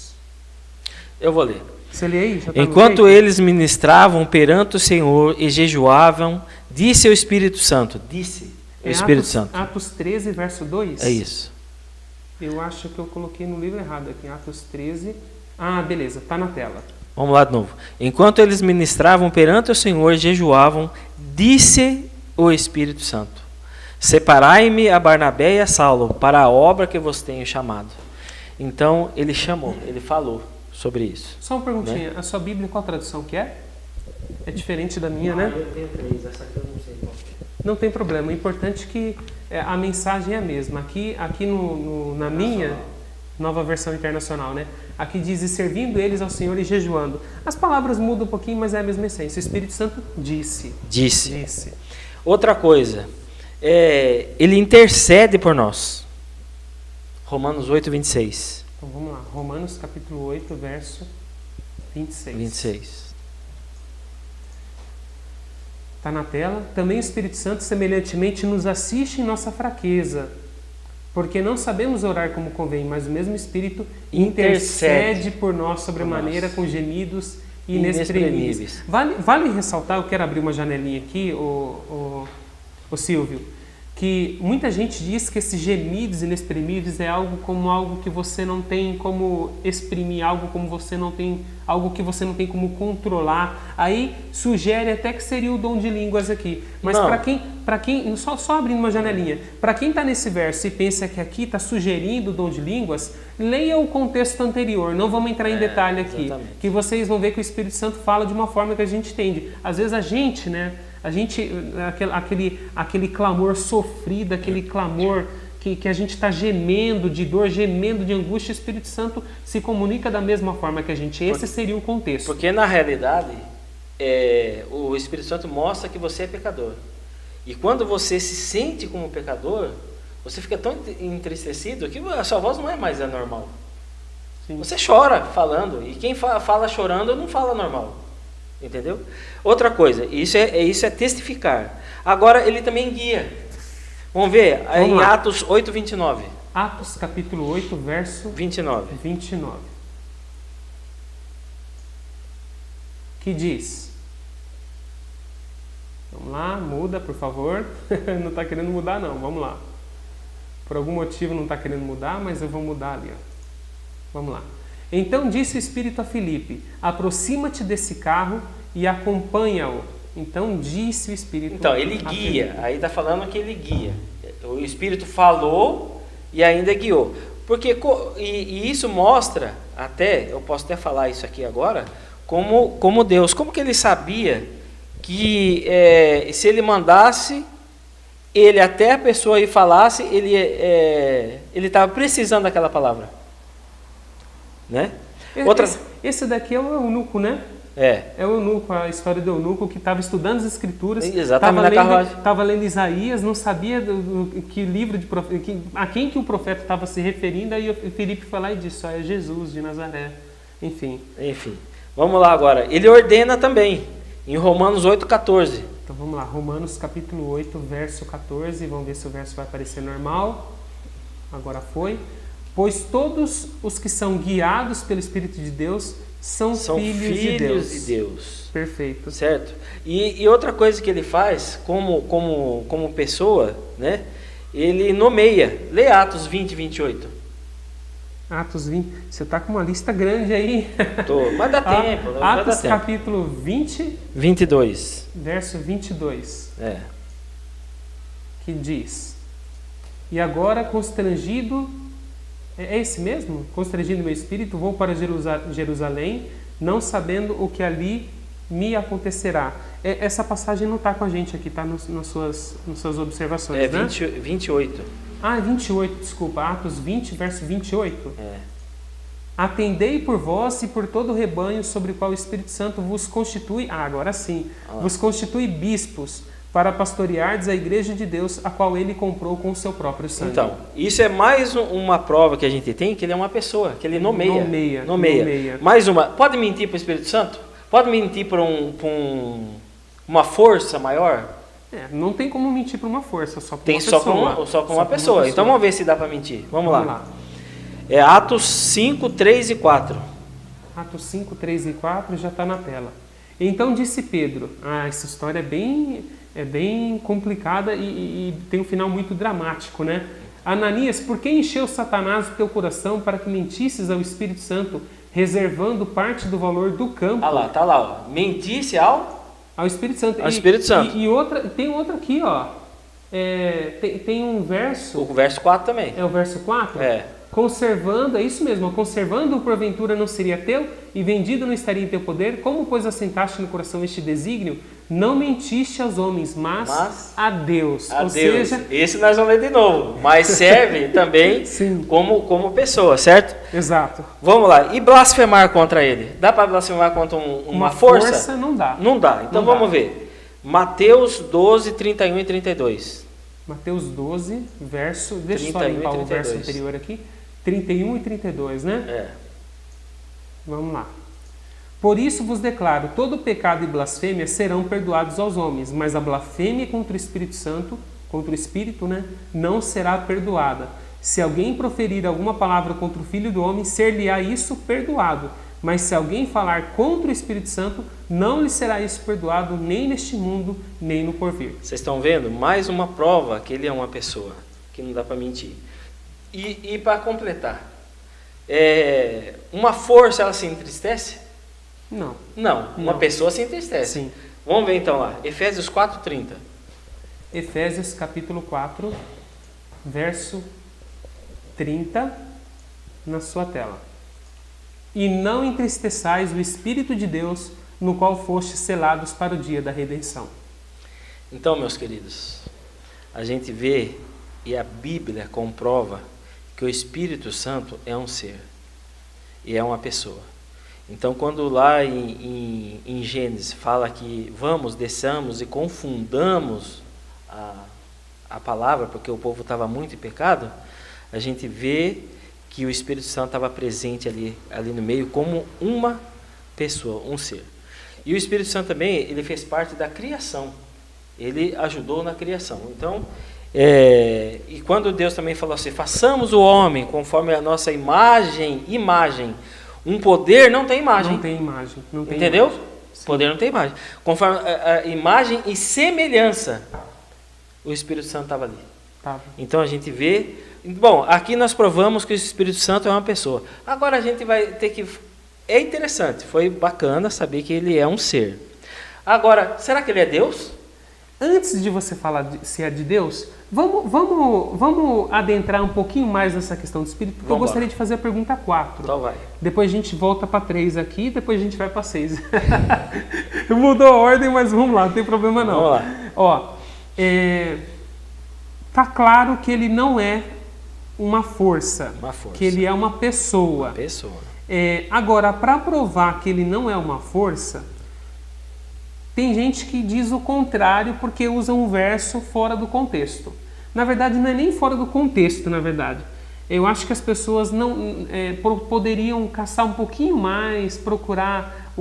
Eu vou ler. Você lê aí? Já tá Enquanto eles ministravam perante o Senhor e jejuavam, disse o Espírito Santo. Espírito Santo. Atos 13, verso 2? É isso. Eu acho que eu coloquei no livro errado aqui. Atos 13. Ah, beleza. Está na tela. Vamos lá de novo. Enquanto eles ministravam perante o Senhor e jejuavam, disse o Espírito Santo: Separai-me a Barnabé e a Saulo para a obra que vos tenho chamado. Então, ele chamou, ele falou sobre isso. Só uma perguntinha. Né? A sua Bíblia, qual tradução que é? É diferente da minha, né? Eu tenho 3, essa aqui eu não sei qual é. Não tem problema. O importante é que a mensagem é a mesma. Aqui na minha nova versão internacional, né? Aqui diz, e servindo eles ao Senhor e jejuando. As palavras mudam um pouquinho, mas é a mesma essência. O Espírito Santo disse. Outra coisa, ele intercede por nós. Romanos 8, 26. Então vamos lá. Romanos capítulo 8, verso 26. Está na tela. Também o Espírito Santo, semelhantemente, nos assiste em nossa fraqueza, porque não sabemos orar como convém, mas o mesmo Espírito intercede por nós sobremaneira com gemidos inexprimíveis. Vale ressaltar, eu quero abrir uma janelinha aqui, o Silvio, que muita gente diz que esses gemidos inexprimíveis é algo que você não tem como exprimir, algo que você não tem como controlar. Aí sugere até que seria o dom de línguas aqui. Mas para quem só abrindo uma janelinha, para quem está nesse verso e pensa que aqui está sugerindo o dom de línguas, leia o contexto anterior. Não vamos entrar em detalhe aqui, exatamente. Que vocês vão ver que o Espírito Santo fala de uma forma que a gente entende. Às vezes a gente, aquele clamor sofrido, aquele clamor que a gente está gemendo de dor, gemendo de angústia, o Espírito Santo se comunica da mesma forma que a gente. Esse seria o contexto. Porque na realidade, o Espírito Santo mostra que você é pecador. E quando você se sente como pecador, você fica tão entristecido que a sua voz não é mais normal. Sim. Você chora falando, e quem fala chorando não fala normal. Entendeu? Outra coisa, isso é testificar. Agora ele também guia. Vamos ver em Atos 8, 29. Atos capítulo 8, verso 29. Que diz? Vamos lá, muda, por favor. Não está querendo mudar não, vamos lá. Por algum motivo não está querendo mudar, mas eu vou mudar ali. Ó. Vamos lá. Então disse o Espírito a Filipe, aproxima-te desse carro e acompanha-o. Então disse o Espírito. Então, ele guia. Aí está falando que ele guia. O Espírito falou e ainda guiou. Porque, e isso mostra, eu posso até falar isso aqui agora, como Deus, como que ele sabia que se ele mandasse, ele até a pessoa ir falasse, ele estava precisando daquela palavra. Né? Esse daqui é o eunuco, né? É o eunuco, a história do eunuco que estava estudando as escrituras, estava lendo Isaías, não sabia que livro de a quem que o profeta estava se referindo, aí o Filipe foi lá e disse, é Jesus de Nazaré. Enfim, vamos lá agora. Ele ordena também, em Romanos 8, 14. Então vamos lá, Romanos capítulo 8, verso 14, vamos ver se o verso vai aparecer normal. Agora foi. Pois todos os que são guiados pelo Espírito de Deus são filhos de Deus. Perfeito. Certo? E outra coisa que ele faz, como pessoa, né? Ele nomeia. Lê Atos 20, 28. Atos 20. Você está com uma lista grande aí. Tô, mas dá tempo. Vai Atos dar tempo. capítulo 20, 22. verso 22. É. Que diz: E agora constrangido, é esse mesmo? Constrangido meu espírito, vou para Jerusalém, não sabendo o que ali me acontecerá. Essa passagem não está com a gente aqui, está nas suas observações, É né? 28. Ah, 28, desculpa. Atos 20, verso 28. É. Atendei por vós e por todo o rebanho sobre o qual o Espírito Santo vos constitui, agora sim, vos constitui bispos, para pastoreardes a igreja de Deus, a qual ele comprou com o seu próprio sangue. Então, isso é mais uma prova que a gente tem, que ele é uma pessoa, que ele nomeia. Nomeia. Mais uma. Pode mentir para o Espírito Santo? Pode mentir para uma força maior? Não tem como mentir para uma força, só para Tem uma só pessoa. para uma pessoa. Então vamos ver se dá para mentir. Vamos lá. lá. É Atos 5, 3 e 4. Atos 5, 3 e 4 já está na tela. Então disse Pedro, essa história é bem complicada e tem um final muito dramático, né? Ananias, por que encheu Satanás o teu coração para que mentisses ao Espírito Santo, reservando parte do valor do campo? Ah lá, tá lá, ó. Mentisse ao Espírito Santo. Espírito Santo. Tem outra aqui, ó. Tem um verso. O verso 4 também. É o verso 4? É. Conservando, é isso mesmo, conservando porventura não seria teu, e vendido não estaria em teu poder, como pois assentaste no coração este desígnio, não mentiste aos homens, mas a Deus. A Ou Deus. seja, Esse nós vamos ler de novo, mas serve também Sim. como pessoa, certo? Exato. Vamos lá, e blasfemar contra ele? Dá para blasfemar contra uma força? Não dá. Não dá, então Não vamos dá. ver. Mateus 12, 31 e 32. Mateus 12, verso... Deixa eu só 31 e limpar o verso 32. anterior aqui. 31 e 32, né? É. Vamos lá. Por isso vos declaro, todo pecado e blasfêmia serão perdoados aos homens, mas a blasfêmia contra o Espírito Santo, contra o Espírito, né, não será perdoada. Se alguém proferir alguma palavra contra o Filho do Homem, ser-lhe-á isso perdoado. Mas se alguém falar contra o Espírito Santo, não lhe será isso perdoado, nem neste mundo, nem no porvir. Vocês estão vendo? Mais uma prova que ele é uma pessoa, que não dá para mentir. E para completar, uma força ela se entristece? Não. Não, uma Não. pessoa se entristece. Sim. Vamos ver então lá, Efésios 4:30. Efésios capítulo 4, verso 30, na sua tela. E não entristeçais o Espírito de Deus, no qual fostes selados para o dia da redenção. Então, meus queridos, a gente vê e a Bíblia comprova que o Espírito Santo é um ser e é uma pessoa. Então, quando lá em Gênesis fala que vamos, desçamos e confundamos a palavra, porque o povo estava muito em pecado, a gente vê que o Espírito Santo estava presente ali no meio como uma pessoa, um ser. E o Espírito Santo também, ele fez parte da criação. Ele ajudou na criação. Então, e quando Deus também falou assim, façamos o homem conforme a nossa imagem, um poder não tem imagem. Não tem imagem. Não tem Entendeu? imagem. Poder não tem imagem. Conforme a imagem e semelhança, o Espírito Santo estava ali. Tá. Então a gente vê... Bom, aqui nós provamos que o Espírito Santo é uma pessoa. Agora a gente vai ter que... É interessante, foi bacana saber que ele é um ser. Agora, será que ele é Deus? Antes de você falar se é de Deus, vamos adentrar um pouquinho mais nessa questão do Espírito, porque eu gostaria de fazer a pergunta 4. Então vai. Depois a gente volta para 3 aqui, depois a gente vai para 6. Mudou a ordem, mas vamos lá, não tem problema não. Vamos lá. Ó, tá claro que ele não é uma força, que ele é uma pessoa. Agora, para provar que ele não é uma força, tem gente que diz o contrário porque usa um verso fora do contexto. Na verdade, não é nem fora do contexto, na verdade. Eu acho que as pessoas não poderiam caçar um pouquinho mais, procurar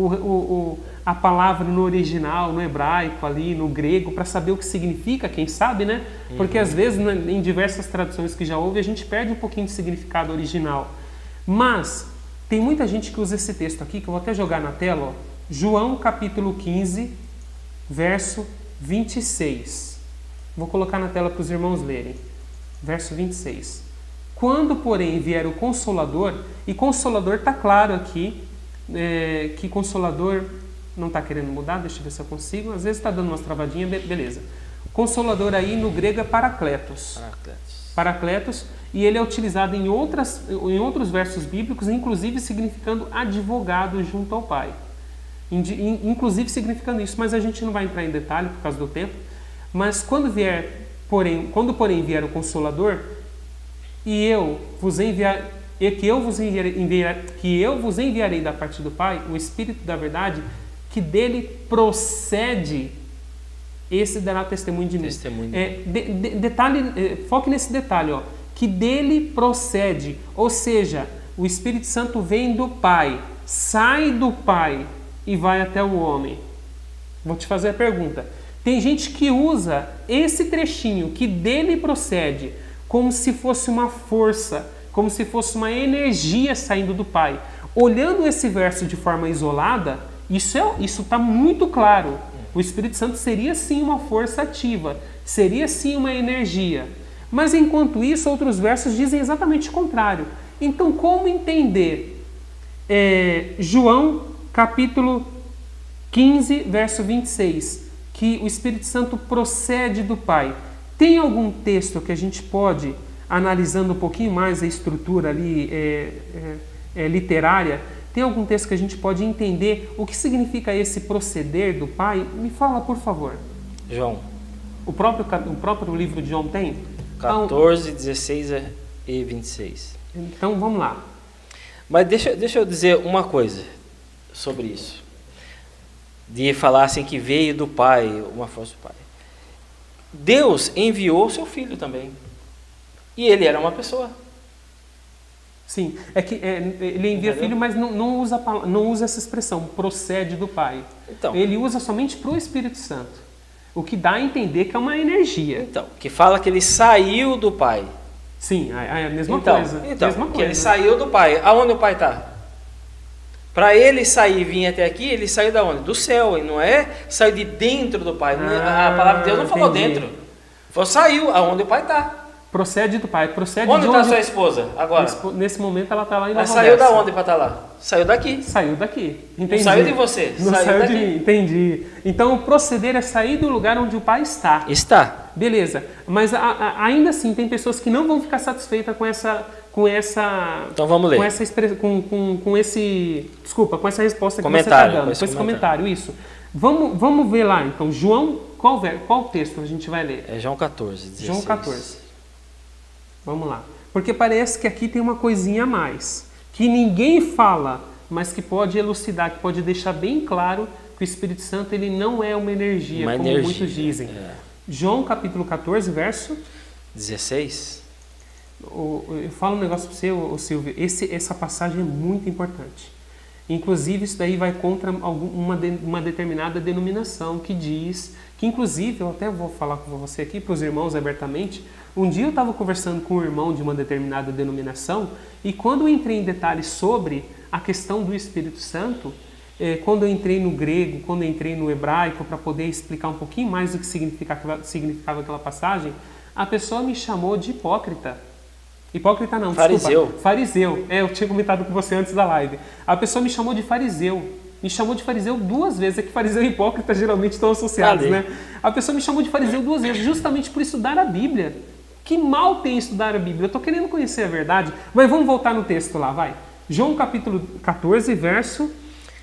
a palavra no original, no hebraico ali, no grego, para saber o que significa, quem sabe, né? Porque às vezes, em diversas traduções que já houve, a gente perde um pouquinho de significado original. Mas tem muita gente que usa esse texto aqui, que eu vou até jogar na tela, ó. João capítulo 15, verso 26. Vou colocar na tela para os irmãos lerem. Verso 26. Quando, porém, vier o Consolador, e Consolador está claro aqui, que Consolador não está querendo mudar, deixa eu ver se eu consigo, às vezes está dando umas travadinhas, beleza. Consolador aí no grego é Paracletos. Paracletos, e ele é utilizado em outros versos bíblicos, inclusive significando advogado junto ao Pai. Inclusive significando isso, mas a gente não vai entrar em detalhe por causa do tempo. Mas quando porém vier o Consolador, que eu vos enviarei da parte do Pai, o Espírito da verdade, que dele procede, esse dará testemunho de mim. Foque nesse detalhe, ó, que dele procede, ou seja, o Espírito Santo vem do Pai, sai do Pai e vai até o homem. Vou te fazer a pergunta. Tem gente que usa esse trechinho, que dele procede, como se fosse uma força, como se fosse uma energia saindo do Pai. Olhando esse verso de forma isolada, isso está muito claro. O Espírito Santo seria sim uma força ativa, seria sim uma energia. Mas enquanto isso, outros versos dizem exatamente o contrário. Então, como entender João capítulo 15, verso 26, que o Espírito Santo procede do Pai? Tem algum texto que a gente pode, analisando um pouquinho mais a estrutura ali literária, tem algum texto que a gente pode entender o que significa esse proceder do Pai? Me fala, por favor. João. O próprio livro de João tem? 14, 16 e 26. Então, vamos lá. Mas deixa eu dizer uma coisa sobre isso. De falar assim que veio do Pai, uma força do Pai. Deus enviou o seu Filho também. E ele era uma pessoa. Sim, ele envia Entendeu? Filho, mas não usa essa expressão, procede do Pai. Então, ele usa somente para o Espírito Santo. O que dá a entender que é uma energia. Então, que fala que ele saiu do Pai. Sim, é a mesma coisa. Então, mesma que coisa. ele saiu do Pai. Aonde o Pai está? Para ele sair e vir até aqui, ele saiu da onde? Do céu, e não é saiu de dentro do Pai. A palavra de Deus não falou dentro. Falou, saiu aonde o Pai está. Procede do Pai. Procede onde de está sua esposa agora? Nesse momento ela está lá em Nova Ela saiu da onde para estar lá? Saiu daqui. Saiu daqui. Entendi. Não saiu de você. Não saiu de mim. Entendi. Então o proceder é sair do lugar onde o Pai está. Está. Beleza. Mas ainda assim tem pessoas que não vão ficar satisfeitas com essa então vamos ler. Com essa com esse resposta que comentário, você está dando, com esse comentário, isso. Vamos ver lá então, João, qual texto a gente vai ler? É João 14, 16. João 14. Vamos lá. Porque parece que aqui tem uma coisinha a mais, que ninguém fala, mas que pode elucidar, que pode deixar bem claro que o Espírito Santo ele não é uma energia, muitos dizem. João capítulo 14, verso 16. Eu falo um negócio para você, Silvio, essa passagem é muito importante. Inclusive, isso daí vai contra uma determinada denominação que diz, que inclusive, eu até vou falar com você aqui, para os irmãos abertamente, um dia eu estava conversando com um irmão de uma determinada denominação, e quando eu entrei em detalhes sobre a questão do Espírito Santo, quando eu entrei no grego, quando eu entrei no hebraico, para poder explicar um pouquinho mais do que significava aquela passagem, a pessoa me chamou de hipócrita. Hipócrita não, fariseu. Desculpa. Fariseu. Eu tinha comentado com você antes da live. A pessoa me chamou de fariseu. Me chamou de fariseu 2 vezes. É que fariseu e hipócrita geralmente estão associados, né? A pessoa me chamou de fariseu 2 vezes, justamente por estudar a Bíblia. Que mal tem estudar a Bíblia? Eu estou querendo conhecer a verdade. Mas vamos voltar no texto lá, vai. João capítulo 14, verso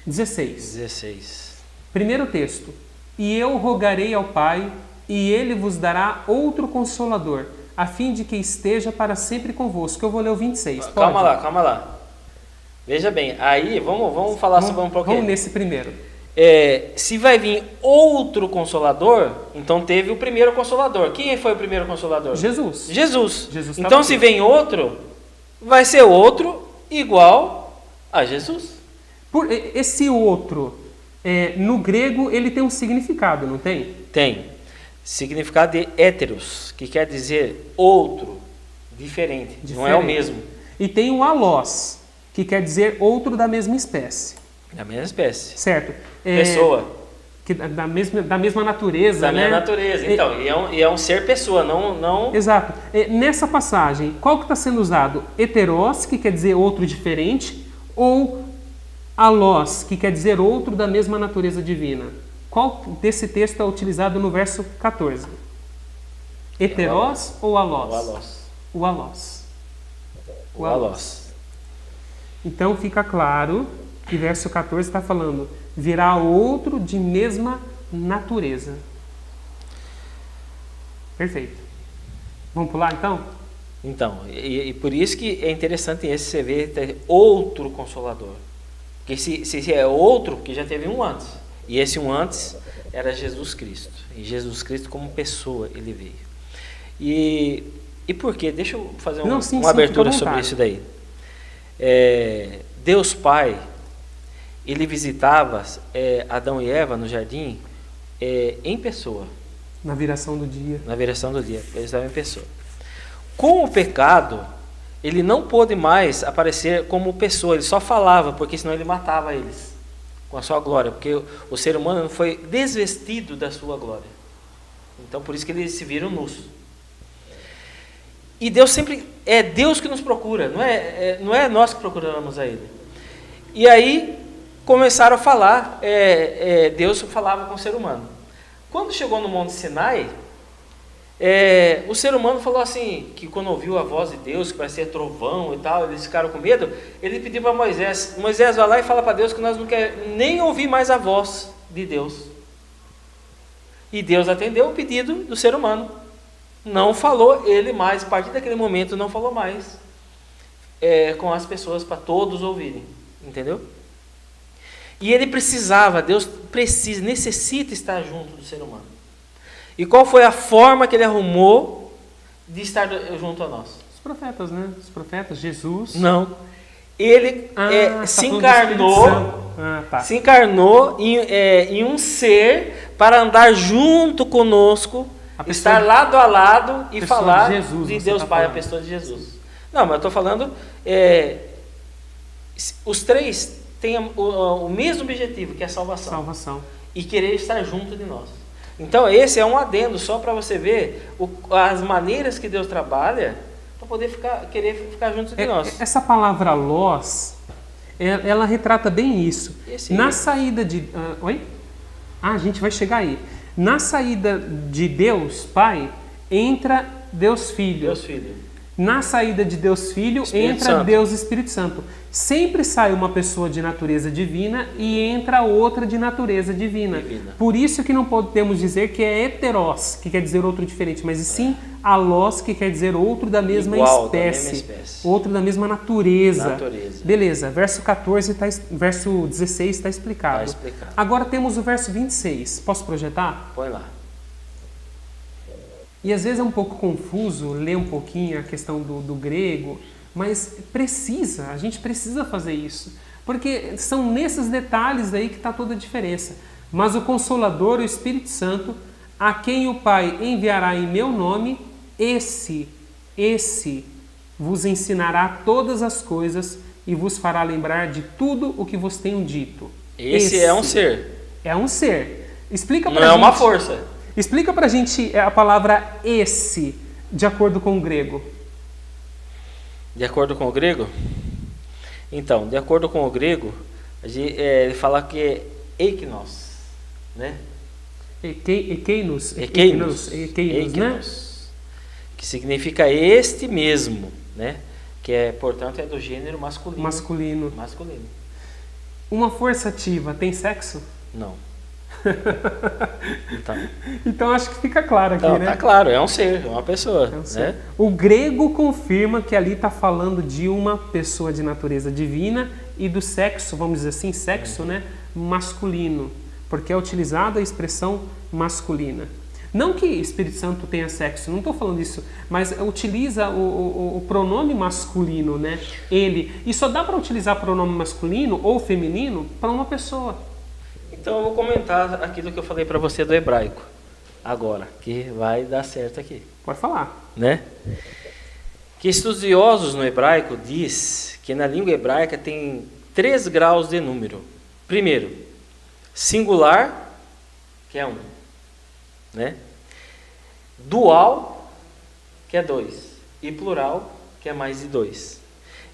16. Primeiro texto. E eu rogarei ao Pai, e Ele vos dará outro Consolador, a fim de que esteja para sempre convosco. Eu vou ler o 26. Pode? Calma lá. Veja bem, aí vamos falar sobre um pouquinho. Vamos nesse primeiro. Se vai vir outro Consolador, então teve o primeiro Consolador. Quem foi o primeiro Consolador? Jesus. Então se vem outro, vai ser outro igual a Jesus. Esse outro, no grego, ele tem um significado, não tem? Tem. Significado de héteros, que quer dizer outro, diferente. Não é o mesmo. E tem o alós, que quer dizer outro da mesma espécie. Da mesma espécie. Certo. Pessoa. da mesma natureza, Da né? minha natureza. Então, e é um ser pessoa, não... Exato. Nessa passagem, qual que está sendo usado? Heteros, que quer dizer outro diferente, ou alós, que quer dizer outro da mesma natureza divina? Qual desse texto é utilizado no verso 14? Heteros ou alós? O alós. O alós. O alós. Então fica claro que verso 14 está falando, virá outro de mesma natureza. Perfeito. Vamos pular então? Então, e por isso que é interessante esse você ver ter outro Consolador. Porque se é outro, que já teve um antes. E esse um antes era Jesus Cristo. E Jesus Cristo como pessoa ele veio. E por quê? Deixa eu fazer uma abertura sobre isso daí. Deus Pai, ele visitava Adão e Eva no jardim em pessoa. Na viração do dia. Na viração do dia, eles estavam em pessoa. Com o pecado, ele não pôde mais aparecer como pessoa, ele só falava, porque senão ele matava eles com a sua glória, porque o ser humano foi desvestido da sua glória. Então, por isso que eles se viram nus. E Deus sempre é Deus que nos procura, não é nós que procuramos a Ele. E aí começaram a falar, Deus falava com o ser humano. Quando chegou no Monte Sinai, o ser humano falou assim, que quando ouviu a voz de Deus, que parecia trovão e tal, eles ficaram com medo, ele pediu para Moisés, Moisés vai lá e fala para Deus que nós não queremos nem ouvir mais a voz de Deus. E Deus atendeu o pedido do ser humano. Não falou ele mais, a partir daquele momento não falou mais com as pessoas para todos ouvirem, entendeu? E ele precisava, Deus necessita estar junto do ser humano. E qual foi a forma que ele arrumou de estar junto a nós? Os profetas, né? Os profetas, Jesus. Não. Ele se encarnou, se encarnou em um ser para andar junto conosco, estar lado a lado e falar de Deus Pai, a pessoa de Jesus. Não, mas eu estou falando, os três têm o mesmo objetivo, que é a salvação. E querer estar junto de nós. Então esse é um adendo só para você ver as maneiras que Deus trabalha para poder querer ficar junto de nós. Essa palavra lós, ela retrata bem isso. Na saída de... oi? A gente vai chegar aí. Na saída de Deus Pai, entra Deus Filho. Deus Filho. Na saída de Deus Filho, entra Deus Espírito Santo. Sempre sai uma pessoa de natureza divina e entra outra de natureza divina. Por isso que não podemos dizer que é heteros, que quer dizer outro diferente, mas sim alós, que quer dizer outro da mesma espécie. Outro da mesma natureza. Beleza, verso 14, verso 16 está explicado. Agora temos o verso 26. Posso projetar? Põe lá. E às vezes é um pouco confuso ler um pouquinho a questão do grego, mas a gente precisa fazer isso, porque são nesses detalhes aí que está toda a diferença. Mas o Consolador, o Espírito Santo, a quem o Pai enviará em meu nome, esse vos ensinará todas as coisas e vos fará lembrar de tudo o que vos tenho dito. Esse é um ser. É um ser. Explica pra gente. Não é uma força. Explica pra gente a palavra esse, de acordo com o grego. De acordo com o grego? Então, de acordo com o grego, ele fala que é eiknos, né? Ekeinos, né? Que significa este mesmo, né? Que portanto, é do gênero masculino. Uma força ativa tem sexo? Não. Então acho que fica claro aqui, né? Tá claro, é um ser, é uma pessoa. Né? O grego confirma que ali está falando de uma pessoa de natureza divina e do sexo, vamos dizer assim, né? Masculino, porque é utilizada a expressão masculina. Não que Espírito Santo tenha sexo, não estou falando isso, mas utiliza o pronome masculino, né? Ele. E só dá para utilizar pronome masculino ou feminino para uma pessoa. Então eu vou comentar aquilo que eu falei para você do hebraico, agora, que vai dar certo aqui. Pode falar. Né? Que estudiosos no hebraico diz que na língua hebraica tem 3 graus de número. Primeiro, singular, que é um, né? Dual, que é dois, e plural, que é mais de dois.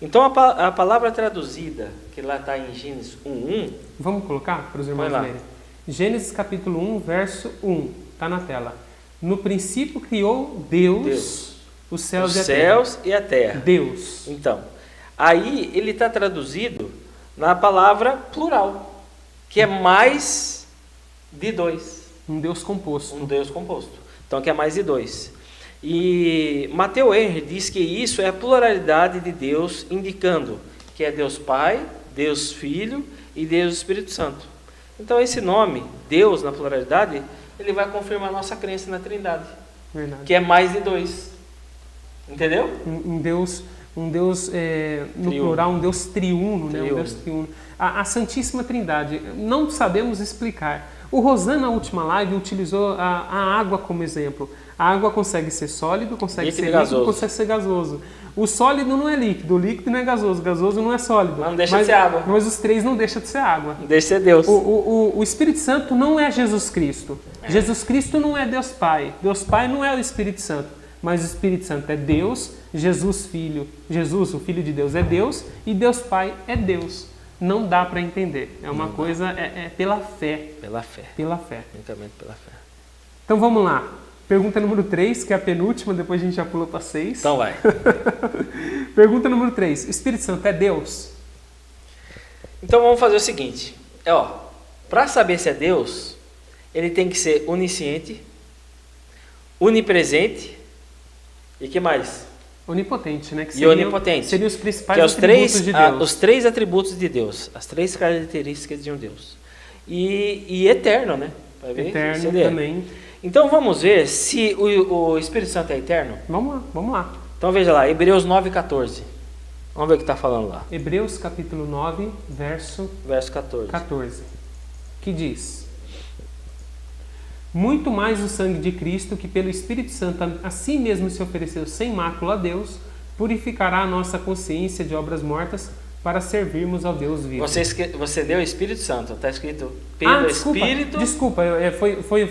Então a palavra traduzida, que lá está em Gênesis 1:1. Vamos colocar para os irmãos Vai lá. lerem. Gênesis capítulo 1, verso 1. Está na tela. No princípio criou Deus os céus, e a terra. Deus. Então, aí ele está traduzido na palavra plural, que é mais de dois. Um Deus composto. Um Deus composto. Então, que é mais de dois. E Matthew Henry diz que isso é a pluralidade de Deus, indicando que é Deus Pai, Deus Filho e Deus Espírito Santo. Então, esse nome, Deus na pluralidade, ele vai confirmar a nossa crença na Trindade. Verdade. Que é mais de dois. Entendeu? Um Deus no Triuno. plural, um Deus triuno, né? Um Triuno. Deus triuno. A Santíssima Trindade, não sabemos explicar. O Rosan, na última live, utilizou a água como exemplo. A água consegue ser sólido, consegue Líquido ser e líquido, gasoso. consegue ser gasoso. O sólido não é líquido, o líquido não é gasoso, o gasoso não é sólido. Mas não deixa de ser água. Mas os três não deixam de ser água. Deixa de ser Deus. O Espírito Santo não é Jesus Cristo. Jesus Cristo não é Deus Pai. Deus Pai não é o Espírito Santo. Mas o Espírito Santo é Deus, Jesus Filho. Jesus, o Filho de Deus, é Deus e Deus Pai é Deus. Não dá para entender. É uma coisa, é pela fé. Pela fé. Pela fé. Unicamente pela fé. Então vamos lá. Pergunta número 3, que é a penúltima, depois a gente já pula para 6. Então vai. Pergunta número 3. Espírito Santo é Deus? Então vamos fazer o seguinte. Para saber se é Deus, ele tem que ser onisciente, onipresente e que mais? Onipotente, né? Que E onipotente. Seriam os principais Que é os atributos de Deus. os três atributos de Deus, as três características de um Deus. E eterno, né? Vai ver? Eterno Se ele é. também. Então vamos ver se o Espírito Santo é eterno. Vamos lá. Então veja lá, Hebreus 9:14. Vamos ver o que está falando lá. Hebreus capítulo 9, verso Verso 14. 14. Que diz: muito mais o sangue de Cristo, que pelo Espírito Santo a si mesmo se ofereceu sem mácula a Deus, purificará a nossa consciência de obras mortas para servirmos ao Deus vivo. Você deu o Espírito Santo, está escrito pelo Espírito. Desculpa,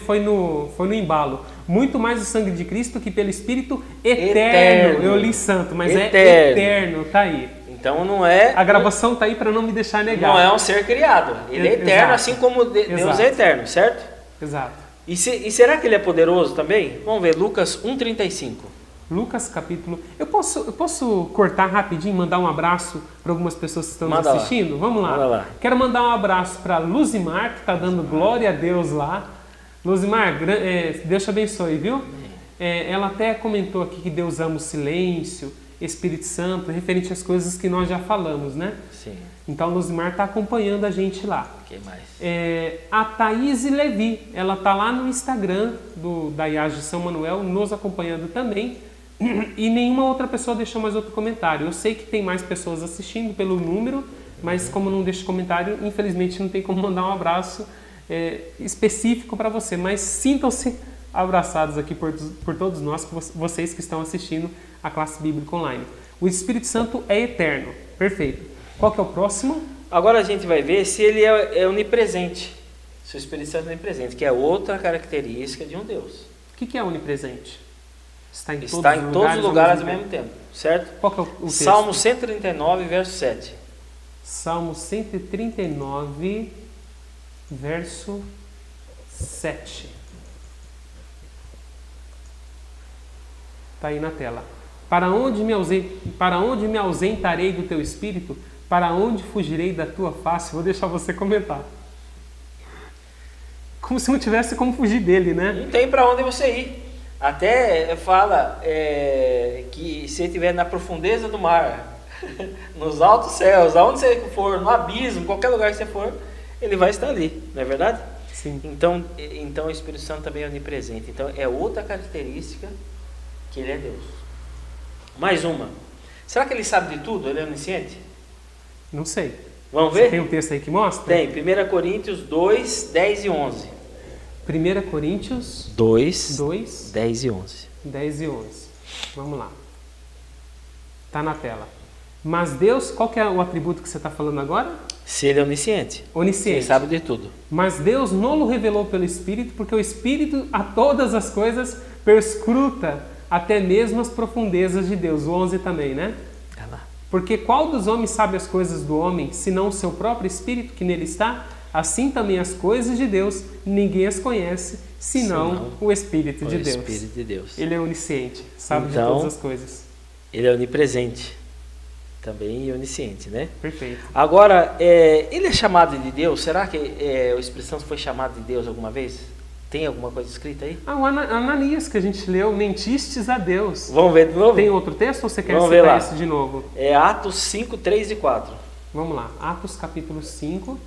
foi no embalo. Muito mais o sangue de Cristo que pelo Espírito eterno. Eu li santo, mas é eterno, tá aí. Então não é. A gravação tá aí para não me deixar negar. Não é um ser criado. Ele é eterno, Exato. assim como Deus Exato. é eterno, certo? Exato. E será que ele é poderoso também? Vamos ver, Lucas 1,35. Lucas capítulo... Eu posso cortar rapidinho e mandar um abraço para algumas pessoas que estão nos Manda lá. assistindo? Vamos lá. Manda lá. Quero mandar um abraço para Luzimar, que está dando glória a Deus lá. Luzimar, Deus te abençoe, viu? Ela até comentou aqui que Deus ama o silêncio, Espírito Santo, referente às coisas que nós já falamos, né? Sim. Então, a Luzimar está acompanhando a gente lá. Quem mais? A Thaís Levi, ela está lá no Instagram da IAGE São Manuel, nos acompanhando também. E nenhuma outra pessoa deixou mais outro comentário. Eu sei que tem mais pessoas assistindo pelo número, mas como não deixa comentário, infelizmente não tem como mandar um abraço específico para você. Mas sintam-se abraçados aqui por todos nós, vocês que estão assistindo a classe bíblica online. O Espírito Santo é eterno. Perfeito. Qual que é o próximo? Agora a gente vai ver se ele é onipresente. Se o Espírito Santo é onipresente, que é outra característica de um Deus. O que é onipresente? Está em todos os lugares ao mesmo tempo, certo? Qual que é o texto? Salmo 139, verso 7. Salmo 139, verso 7. Está aí na tela. Para onde me ausentarei do teu espírito? Para onde fugirei da tua face? Vou deixar você comentar. Como se não tivesse como fugir dele, né? Não tem para onde você ir. Até fala que se ele estiver na profundeza do mar, nos altos céus, aonde você for, no abismo, qualquer lugar que você for, ele vai estar ali, não é verdade? Sim. Então o Espírito Santo também é onipresente. Então é outra característica que ele é Deus. Mais uma. Será que ele sabe de tudo? Ele é onisciente? Não sei. Vamos ver? Você tem um texto aí que mostra? Tem. 1 Coríntios 2, 10 e 11. 1 Coríntios 2, 2, 10 e 11. 10 e 11. Vamos lá. Está na tela. Mas Deus, qual que é o atributo que você está falando agora? Se ele é onisciente. Onisciente. Ele sabe de tudo. Mas Deus não o revelou pelo Espírito, porque o Espírito a todas as coisas perscruta até mesmo as profundezas de Deus. O 11 também, né? É lá. Porque qual dos homens sabe as coisas do homem, senão o seu próprio Espírito que nele está? Assim também as coisas de Deus, ninguém as conhece, senão o Espírito de Deus. Espírito de Deus. Ele é onisciente, sabe de Então, todas as coisas. Ele é onipresente. Também onisciente, né? Perfeito. Agora, ele é chamado de Deus? Será que o Espírito Santo foi chamado de Deus alguma vez? Tem alguma coisa escrita aí? O Ananias que a gente leu, mentistes a Deus. Vamos ver de novo? Tem outro texto ou você quer Vamos ver citar lá. esse de novo? É Atos 5, 3 e 4. Vamos lá, Atos capítulo 5.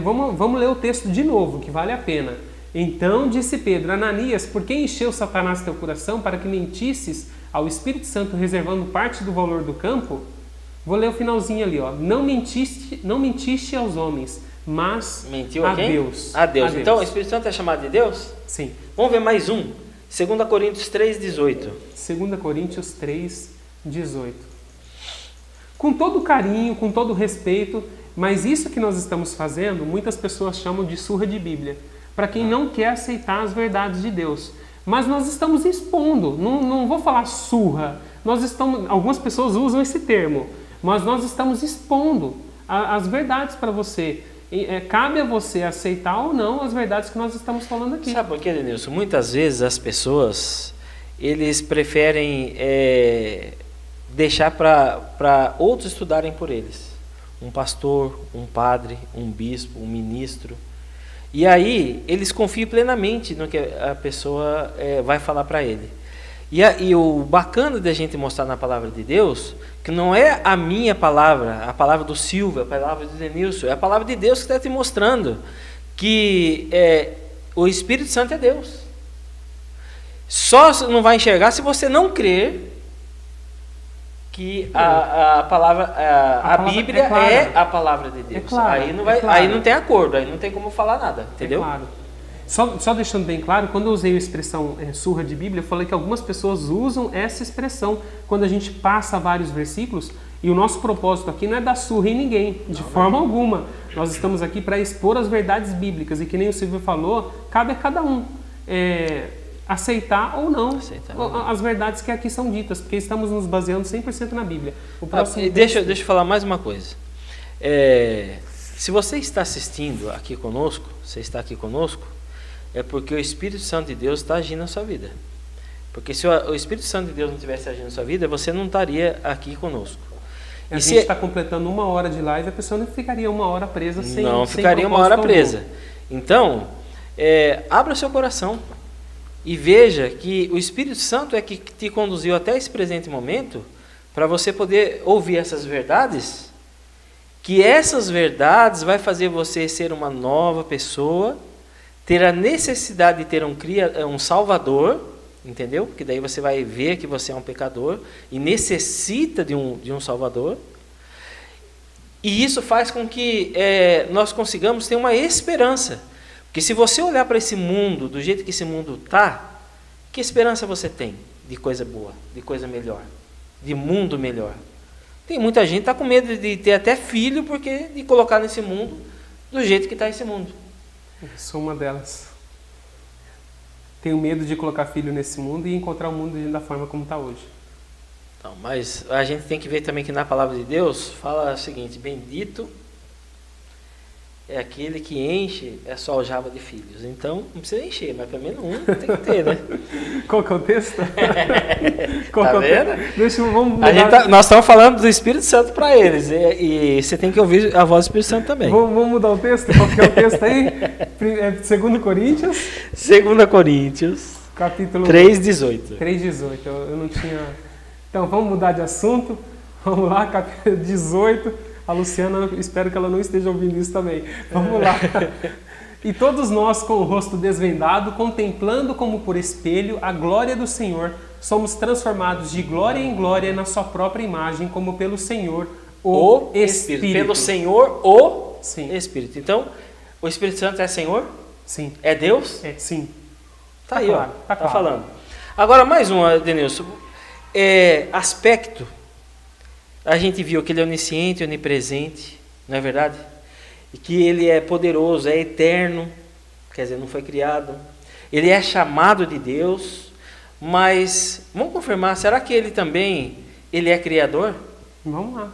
Vamos ler o texto de novo, que vale a pena. Então disse Pedro: Ananias, por que encheu Satanás teu coração para que mentisses ao Espírito Santo reservando parte do valor do campo? Vou ler o finalzinho ali, ó. Não mentiste aos homens, mas Mentiu a quem? Deus. A Deus. Então o Espírito Santo é chamado de Deus? Sim. Vamos ver mais um. 2 Coríntios 3, 18. 2 Coríntios 3, 18. Com todo carinho, com todo respeito, mas isso que nós estamos fazendo, muitas pessoas chamam de surra de Bíblia, para quem não quer aceitar as verdades de Deus. Mas nós estamos expondo, não vou falar surra, algumas pessoas usam esse termo, mas nós estamos expondo as verdades para você. Cabe a você aceitar ou não as verdades que nós estamos falando aqui. Sabe por quê, Denilson? Muitas vezes as pessoas, eles preferem deixar para outros estudarem por eles. Um pastor, um padre, um bispo, um ministro. E aí, eles confiam plenamente no que a pessoa vai falar para ele. E o bacana da gente mostrar na palavra de Deus, que não é a minha palavra, a palavra do Silvio, a palavra do Denilson, é a palavra de Deus que está te mostrando que o Espírito Santo é Deus. Só não vai enxergar se você não crer que a palavra, a Bíblia é a palavra de Deus. Aí não tem acordo, aí não tem como falar nada, entendeu? É claro. Só deixando bem claro, quando eu usei a expressão surra de Bíblia, eu falei que algumas pessoas usam essa expressão quando a gente passa vários versículos, e o nosso propósito aqui não é dar surra em ninguém, de forma alguma. Nós estamos aqui para expor as verdades bíblicas, e que nem o Silvio falou, cabe a cada um aceitar ou não as verdades que aqui são ditas, porque estamos nos baseando 100% na Bíblia. Deixa eu falar mais uma coisa. Se você está assistindo aqui conosco, é porque o Espírito Santo de Deus está agindo na sua vida. Porque se o Espírito Santo de Deus não estivesse agindo na sua vida, você não estaria aqui conosco. A gente está completando 1 hora de live, a pessoa não ficaria 1 hora presa sem Não ficaria 1 hora presa. Então, abra seu coração e veja que o Espírito Santo é que te conduziu até esse presente momento para você poder ouvir essas verdades, que essas verdades vai fazer você ser uma nova pessoa, ter a necessidade de ter um Salvador, entendeu? Porque daí você vai ver que você é um pecador e necessita de um Salvador. E isso faz com que nós consigamos ter uma esperança. Porque se você olhar para esse mundo, do jeito que esse mundo está, que esperança você tem de coisa boa, de coisa melhor, de mundo melhor? Tem muita gente que está com medo de ter até filho de colocar nesse mundo do jeito que está esse mundo. Eu sou uma delas. Tenho medo de colocar filho nesse mundo e encontrar o mundo da forma como está hoje. Então, mas a gente tem que ver também que na palavra de Deus fala o seguinte: bendito é aquele que enche a sua aljava de filhos. Então, não precisa encher, mas pelo menos um tem que ter, né? Qual que é o texto? Tá vendo? Vamos mudar. Nós estamos falando do Espírito Santo para eles, e você tem que ouvir a voz do Espírito Santo também. Vamos mudar o texto? Qual que é o texto aí? 2 Coríntios? 2 Coríntios, capítulo 3:18. 3:18, eu não tinha... Então, vamos mudar de assunto. Vamos lá, capítulo 18... A Luciana, espero que ela não esteja ouvindo isso também. Vamos lá. E todos nós, com o rosto desvendado, contemplando como por espelho a glória do Senhor, somos transformados de glória em glória na sua própria imagem, como pelo Senhor, o Espírito. Pelo Senhor, o Sim. Espírito. Então, o Espírito Santo é Senhor? Sim. É Deus? Sim. Tá aí, claro, ó. Tá falando. Agora, mais um, Denilson. Aspecto. A gente viu que ele é onisciente, onipresente, não é verdade? E que ele é poderoso, é eterno, quer dizer, não foi criado. Ele é chamado de Deus, mas vamos confirmar, será que ele também é criador? Vamos lá.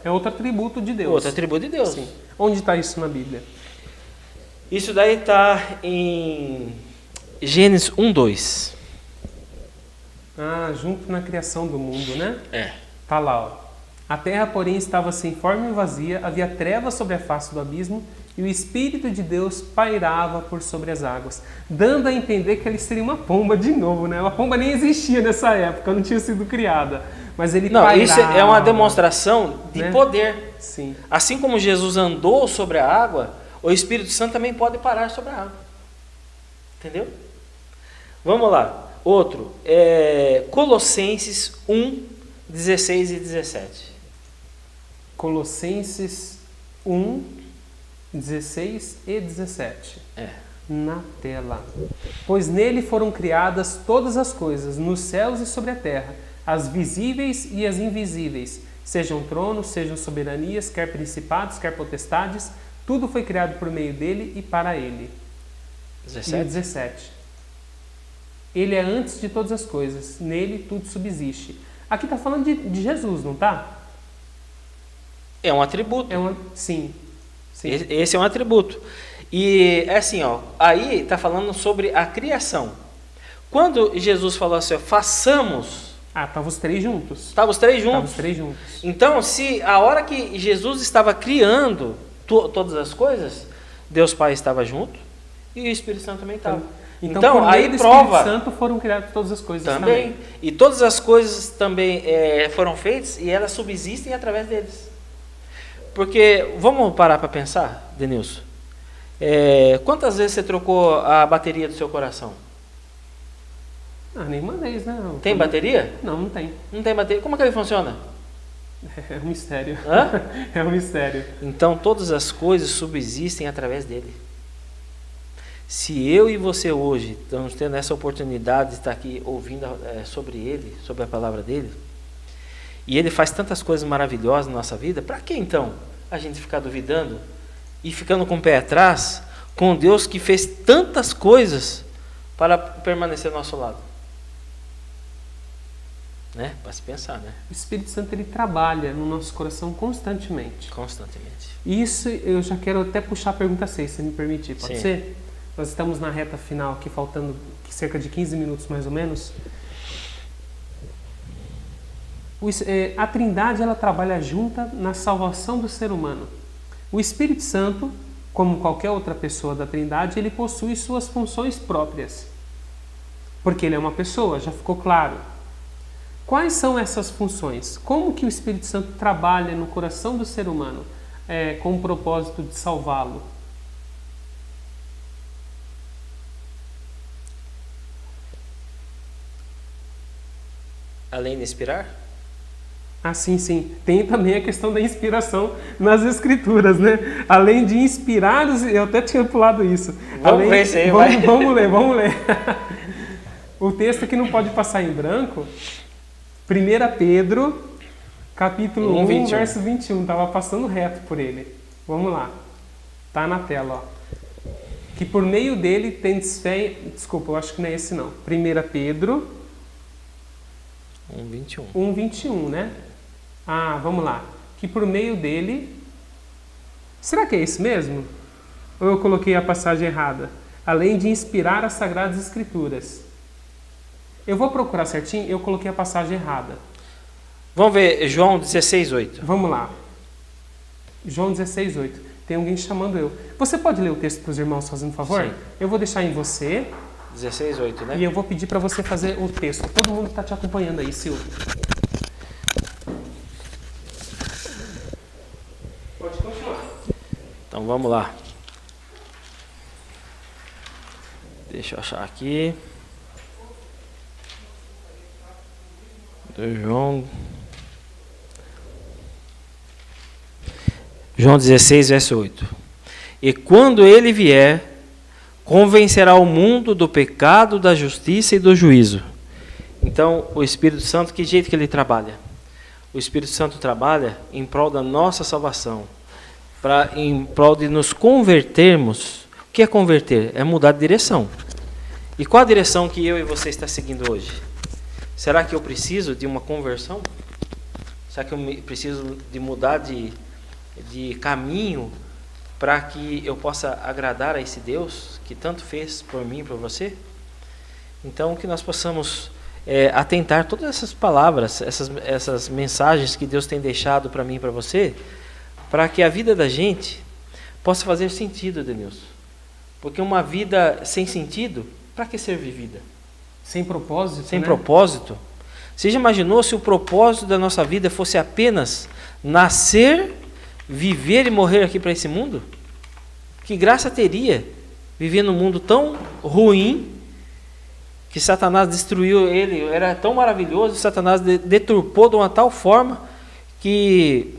É outro atributo de Deus. Outro atributo de Deus. Sim. Onde está isso na Bíblia? Isso daí está em Gênesis 1:2. Ah, junto na criação do mundo, né? É. Tá lá, ó. A terra, porém, estava sem forma e vazia, havia trevas sobre a face do abismo, e o Espírito de Deus pairava por sobre as águas, dando a entender que ele seria uma pomba de novo, né? A pomba nem existia nessa época, não tinha sido criada. Mas ele pairava. Isso é uma demonstração de poder. Sim. Assim como Jesus andou sobre a água, o Espírito Santo também pode parar sobre a água. Entendeu? Vamos lá. Outro, Colossenses 1:16 e 17. Colossenses 1:16 e 17. Na tela. Pois nele foram criadas todas as coisas, nos céus e sobre a terra, as visíveis e as invisíveis, sejam tronos, sejam soberanias, quer principados, quer potestades, tudo foi criado por meio dele e para ele. 17. E 17. Ele é antes de todas as coisas, nele tudo subsiste. Aqui está falando de Jesus, não está? É um atributo. Sim. Esse é um atributo. E é assim, ó, aí está falando sobre a criação. Quando Jesus falou assim, ó, façamos... estavam os três juntos. Estavam os três juntos. Estavam os três juntos. Então, se a hora que Jesus estava criando todas as coisas, Deus Pai estava junto e o Espírito Santo também estava. Então por meio do Espírito Santo foram criadas todas as coisas também. E todas as coisas também foram feitas e elas subsistem através deles. Porque, vamos parar para pensar, Denilson? Quantas vezes você trocou a bateria do seu coração? Nenhuma vez, né? Tem bateria? Não, não tem. Não tem bateria? Como é que ele funciona? É um mistério. Hã? É um mistério. Então, todas as coisas subsistem através dele. Se eu e você hoje estamos tendo essa oportunidade de estar aqui ouvindo sobre ele, sobre a palavra dele, e ele faz tantas coisas maravilhosas na nossa vida, para que então a gente ficar duvidando e ficando com o pé atrás com Deus que fez tantas coisas para permanecer ao nosso lado? Né? Para se pensar, né? O Espírito Santo, ele trabalha no nosso coração constantemente. Constantemente. Isso eu já quero até puxar a pergunta 6, se me permitir, pode Sim. ser? Nós estamos na reta final aqui, faltando cerca de 15 minutos mais ou menos. A Trindade, ela trabalha junta na salvação do ser humano. O Espírito Santo, como qualquer outra pessoa da Trindade, ele possui suas funções próprias. Porque ele é uma pessoa, já ficou claro. Quais são essas funções? Como que o Espírito Santo trabalha no coração do ser humano com o propósito de salvá-lo? Além de inspirar? Sim. Tem também a questão da inspiração nas Escrituras, né? Além de inspirar, eu até tinha pulado isso. Vamos ver isso aí, vamos ler. O texto que não pode passar em branco, 1 Pedro, capítulo 1, verso 21. Estava passando reto por ele. Vamos lá. Está na tela, ó. Que por meio dele tendes fé... Desculpa, eu acho que não é esse não. 1 Pedro... 1:21. 1:21, né? Vamos lá. Que por meio dele... Será que é esse mesmo? Ou eu coloquei a passagem errada? Além de inspirar as Sagradas Escrituras. Eu vou procurar certinho, eu coloquei a passagem errada. Vamos ver João 16:8. Vamos lá. João 16:8. Tem alguém chamando eu. Você pode ler o texto para os irmãos, fazendo favor? Sim. Eu vou deixar em você... 16:8, né? E eu vou pedir para você fazer o texto. Todo mundo está te acompanhando aí, Silvio. Pode continuar. Então vamos lá. Deixa eu achar aqui. João 16, verso 8. E quando ele vier, convencerá o mundo do pecado, da justiça e do juízo. Então, o Espírito Santo, que jeito que ele trabalha? o Espírito Santo trabalha em prol da nossa salvação, em prol de nos convertermos. O que é converter? É mudar de direção. E qual a direção que eu e você está seguindo hoje? Será que eu preciso de uma conversão? Será que eu preciso de mudar de caminho para que eu possa agradar a esse Deus que tanto fez por mim e por você? Então, que nós possamos atentar todas essas palavras, essas mensagens que Deus tem deixado para mim e para você, para que a vida da gente possa fazer sentido, Denilson. Porque uma vida sem sentido, para que ser vivida? Sem propósito, Sem né? propósito. Você já imaginou se o propósito da nossa vida fosse apenas nascer, viver e morrer aqui para esse mundo? Que graça teria viver num mundo tão ruim, que Satanás destruiu ele, era tão maravilhoso, Satanás deturpou de uma tal forma que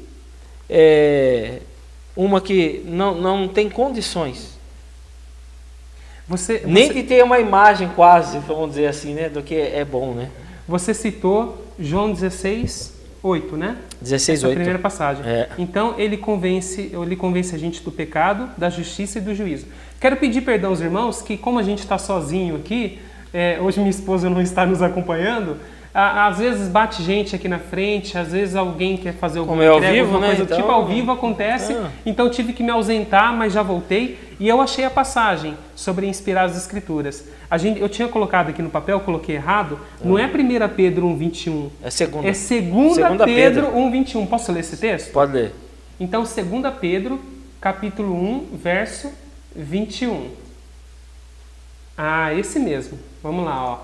uma que não tem condições. Nem de ter uma imagem quase, vamos dizer assim, né, do que é bom, né? Você citou João 16:8, né? 16:8. Primeira passagem. Então ele convence a gente do pecado, da justiça e do juízo. Quero pedir perdão aos irmãos que, como a gente está sozinho aqui, hoje minha esposa não está nos acompanhando, às vezes bate gente aqui na frente, às vezes alguém quer fazer alguma ao vivo, né? coisa, Então, tipo ao vivo acontece, então tive que me ausentar, mas já voltei, e eu achei a passagem sobre inspirar as Escrituras. Eu tinha colocado aqui no papel, coloquei errado, não é 1 Pedro 1:21. É segunda. É 2 Pedro 1:21. Posso ler esse texto? Pode ler. Então, 2 Pedro, capítulo 1, verso 21. Ah, esse mesmo. Vamos lá, ó.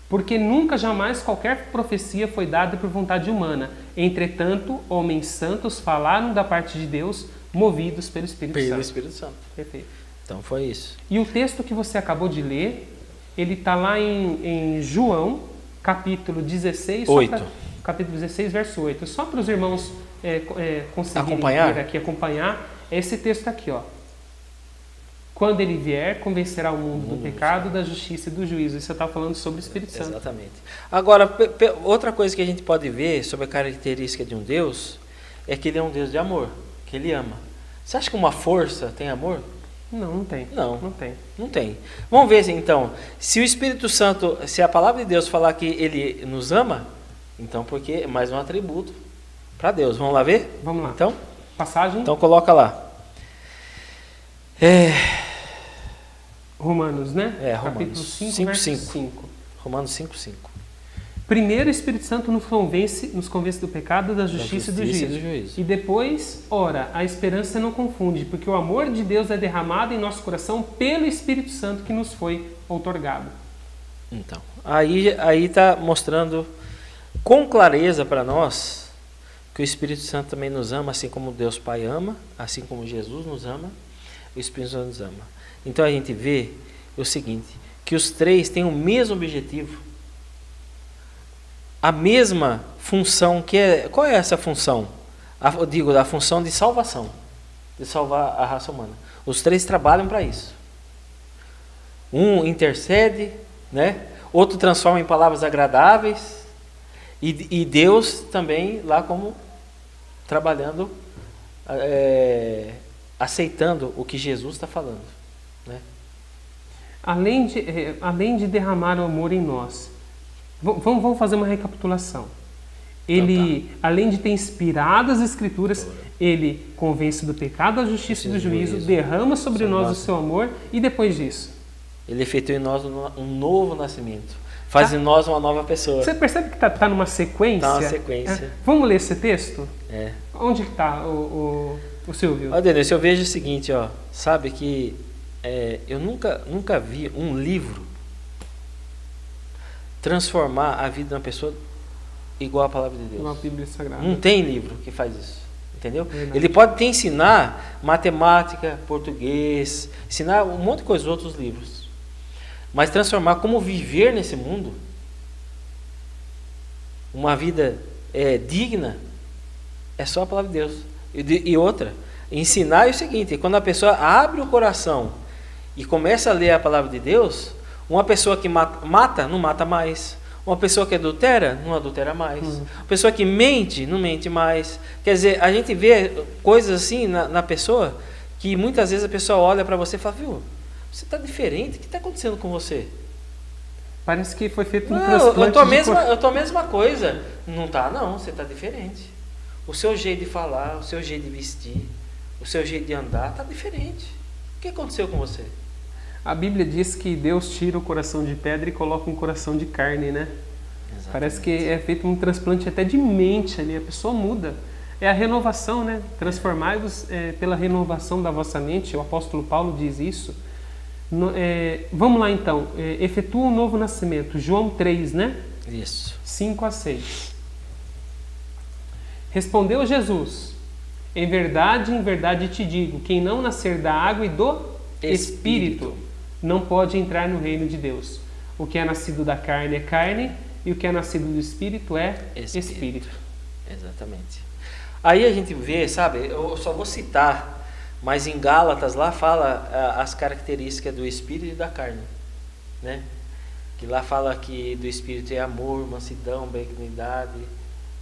Porque nunca jamais qualquer profecia foi dada por vontade humana. Entretanto, homens santos falaram da parte de Deus, movidos pelo Espírito Santo. Pelo Espírito Santo. Perfeito. Então foi isso. E o texto que você acabou de ler, ele está lá em João, capítulo 16, capítulo 16, verso 8. Só para os irmãos conseguirem vir aqui acompanhar, é esse texto aqui, ó. Quando ele vier, convencerá o mundo do pecado, da justiça e do juízo. Isso você está falando sobre o Espírito Santo. Exatamente. Agora, outra coisa que a gente pode ver sobre a característica de um Deus é que ele é um Deus de amor, que ele ama. Você acha que uma força tem amor? Não, não tem. Não tem. Vamos ver então, se o Espírito Santo, se a palavra de Deus falar que ele nos ama, então porque é mais um atributo para Deus. Vamos lá ver? Vamos lá. Então, passagem. Então coloca lá. Romanos, né? Romanos. Capítulo 5, verso 5. Romanos 5:5. Primeiro, o Espírito Santo nos convence do pecado, da justiça e do juízo. E depois, ora, a esperança não confunde, porque o amor de Deus é derramado em nosso coração pelo Espírito Santo que nos foi outorgado. Então, aí está mostrando com clareza para nós que o Espírito Santo também nos ama, assim como Deus Pai ama, assim como Jesus nos ama, o Espírito Santo nos ama. Então a gente vê o seguinte, que os três têm o mesmo objetivo, a mesma função, qual é essa função? A função de salvação, de salvar a raça humana. Os três trabalham para isso. Um intercede, né? Outro transforma em palavras agradáveis, e Deus também lá como trabalhando, aceitando o que Jesus está falando, né? Além de derramar o amor em nós, vamos fazer uma recapitulação. Ele, além de ter inspirado as Escrituras, ele convence do pecado, da justiça e do juízo, derrama sobre nós o seu amor, e depois disso? Ele efetua em nós um novo nascimento, faz em nós uma nova pessoa. Você percebe que está numa sequência? Está numa sequência. Vamos ler esse texto? Onde está o Silvio? Ó, Denilson, eu vejo o seguinte, ó, sabe que eu nunca vi um livro transformar a vida de uma pessoa igual a palavra de Deus. Igual a Bíblia Sagrada. Não tem livro que faz isso, entendeu? Ele pode te ensinar matemática, português, ensinar um monte de coisa, outros livros, mas transformar como viver nesse mundo, uma vida digna, é só a palavra de Deus. E outra, ensinar é o seguinte, quando a pessoa abre o coração e começa a ler a palavra de Deus, uma pessoa que mata, não mata mais. Uma pessoa que adultera, não adultera mais. Uma pessoa que mente, não mente mais. Quer dizer, a gente vê coisas assim na pessoa, que muitas vezes a pessoa olha para você e fala, viu, você está diferente, o que está acontecendo com você? Parece que foi feito um Não, transplante eu tô a mesma coisa. Não tá, não, você está diferente. O seu jeito de falar, o seu jeito de vestir, o seu jeito de andar está diferente. O que aconteceu com você? A Bíblia diz que Deus tira o coração de pedra e coloca um coração de carne, né? Exatamente. Parece que é feito um transplante até de mente ali, a pessoa muda. É a renovação, né? Transformai-vos pela renovação da vossa mente, o apóstolo Paulo diz isso. Vamos lá então, efetua um novo nascimento, João 3, né? Isso. 5 a 6. Respondeu Jesus, em verdade te digo, quem não nascer da água e do Espírito não pode entrar no reino de Deus. O que é nascido da carne é carne, e o que é nascido do Espírito é Espírito. Exatamente. Aí a gente vê, sabe, eu só vou citar, mas em Gálatas lá fala as características do Espírito e da carne, né? Que lá fala que do Espírito é amor, mansidão, benignidade,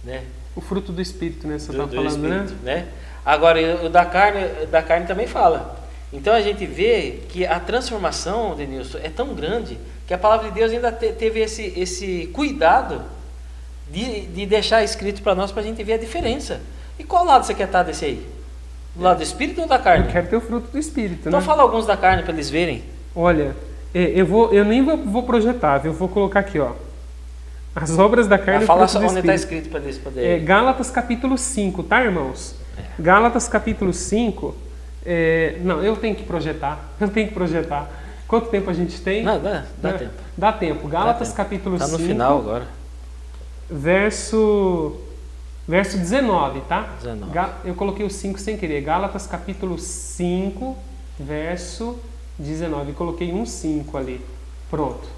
né? O fruto do Espírito, né? Você está do falando, Espírito, né? Agora, o da carne também fala. Então a gente vê que a transformação, Denilson, é tão grande que a palavra de Deus ainda teve esse cuidado de deixar escrito para nós, para a gente ver a diferença. E qual lado você quer estar desse aí? Do lado do Espírito ou da carne? Eu quero ter o fruto do Espírito, Então né? fala alguns da carne para eles verem. Olha, eu nem vou projetar, eu vou colocar aqui, ó. As obras da carne e o Fala fruto do onde está Espírito. escrito para eles poderem. Gálatas capítulo 5, tá, irmãos? Gálatas capítulo 5. Não, eu tenho que projetar. Quanto tempo a gente tem? Não, dá tempo. Dá tempo. Gálatas capítulo 5. Está no final agora. Verso 19, tá? 19. Eu coloquei o 5 sem querer. Gálatas capítulo 5, verso 19. Coloquei um 5 ali. Pronto.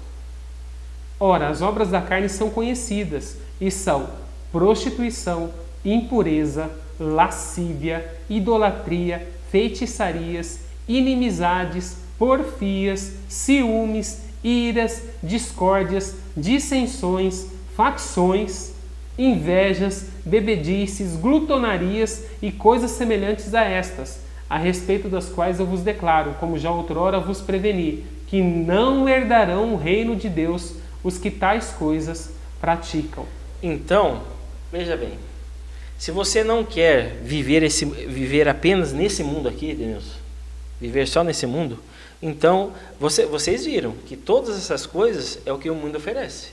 Ora, as obras da carne são conhecidas e são prostituição, impureza, lascívia, idolatria, feitiçarias, inimizades, porfias, ciúmes, iras, discórdias, dissensões, facções, invejas, bebedices, glutonarias e coisas semelhantes a estas, a respeito das quais eu vos declaro, como já outrora vos preveni, que não herdarão o reino de Deus os que tais coisas praticam. Então, veja bem, se você não quer viver apenas nesse mundo aqui, Denilson, viver só nesse mundo, então vocês viram que todas essas coisas é o que o mundo oferece.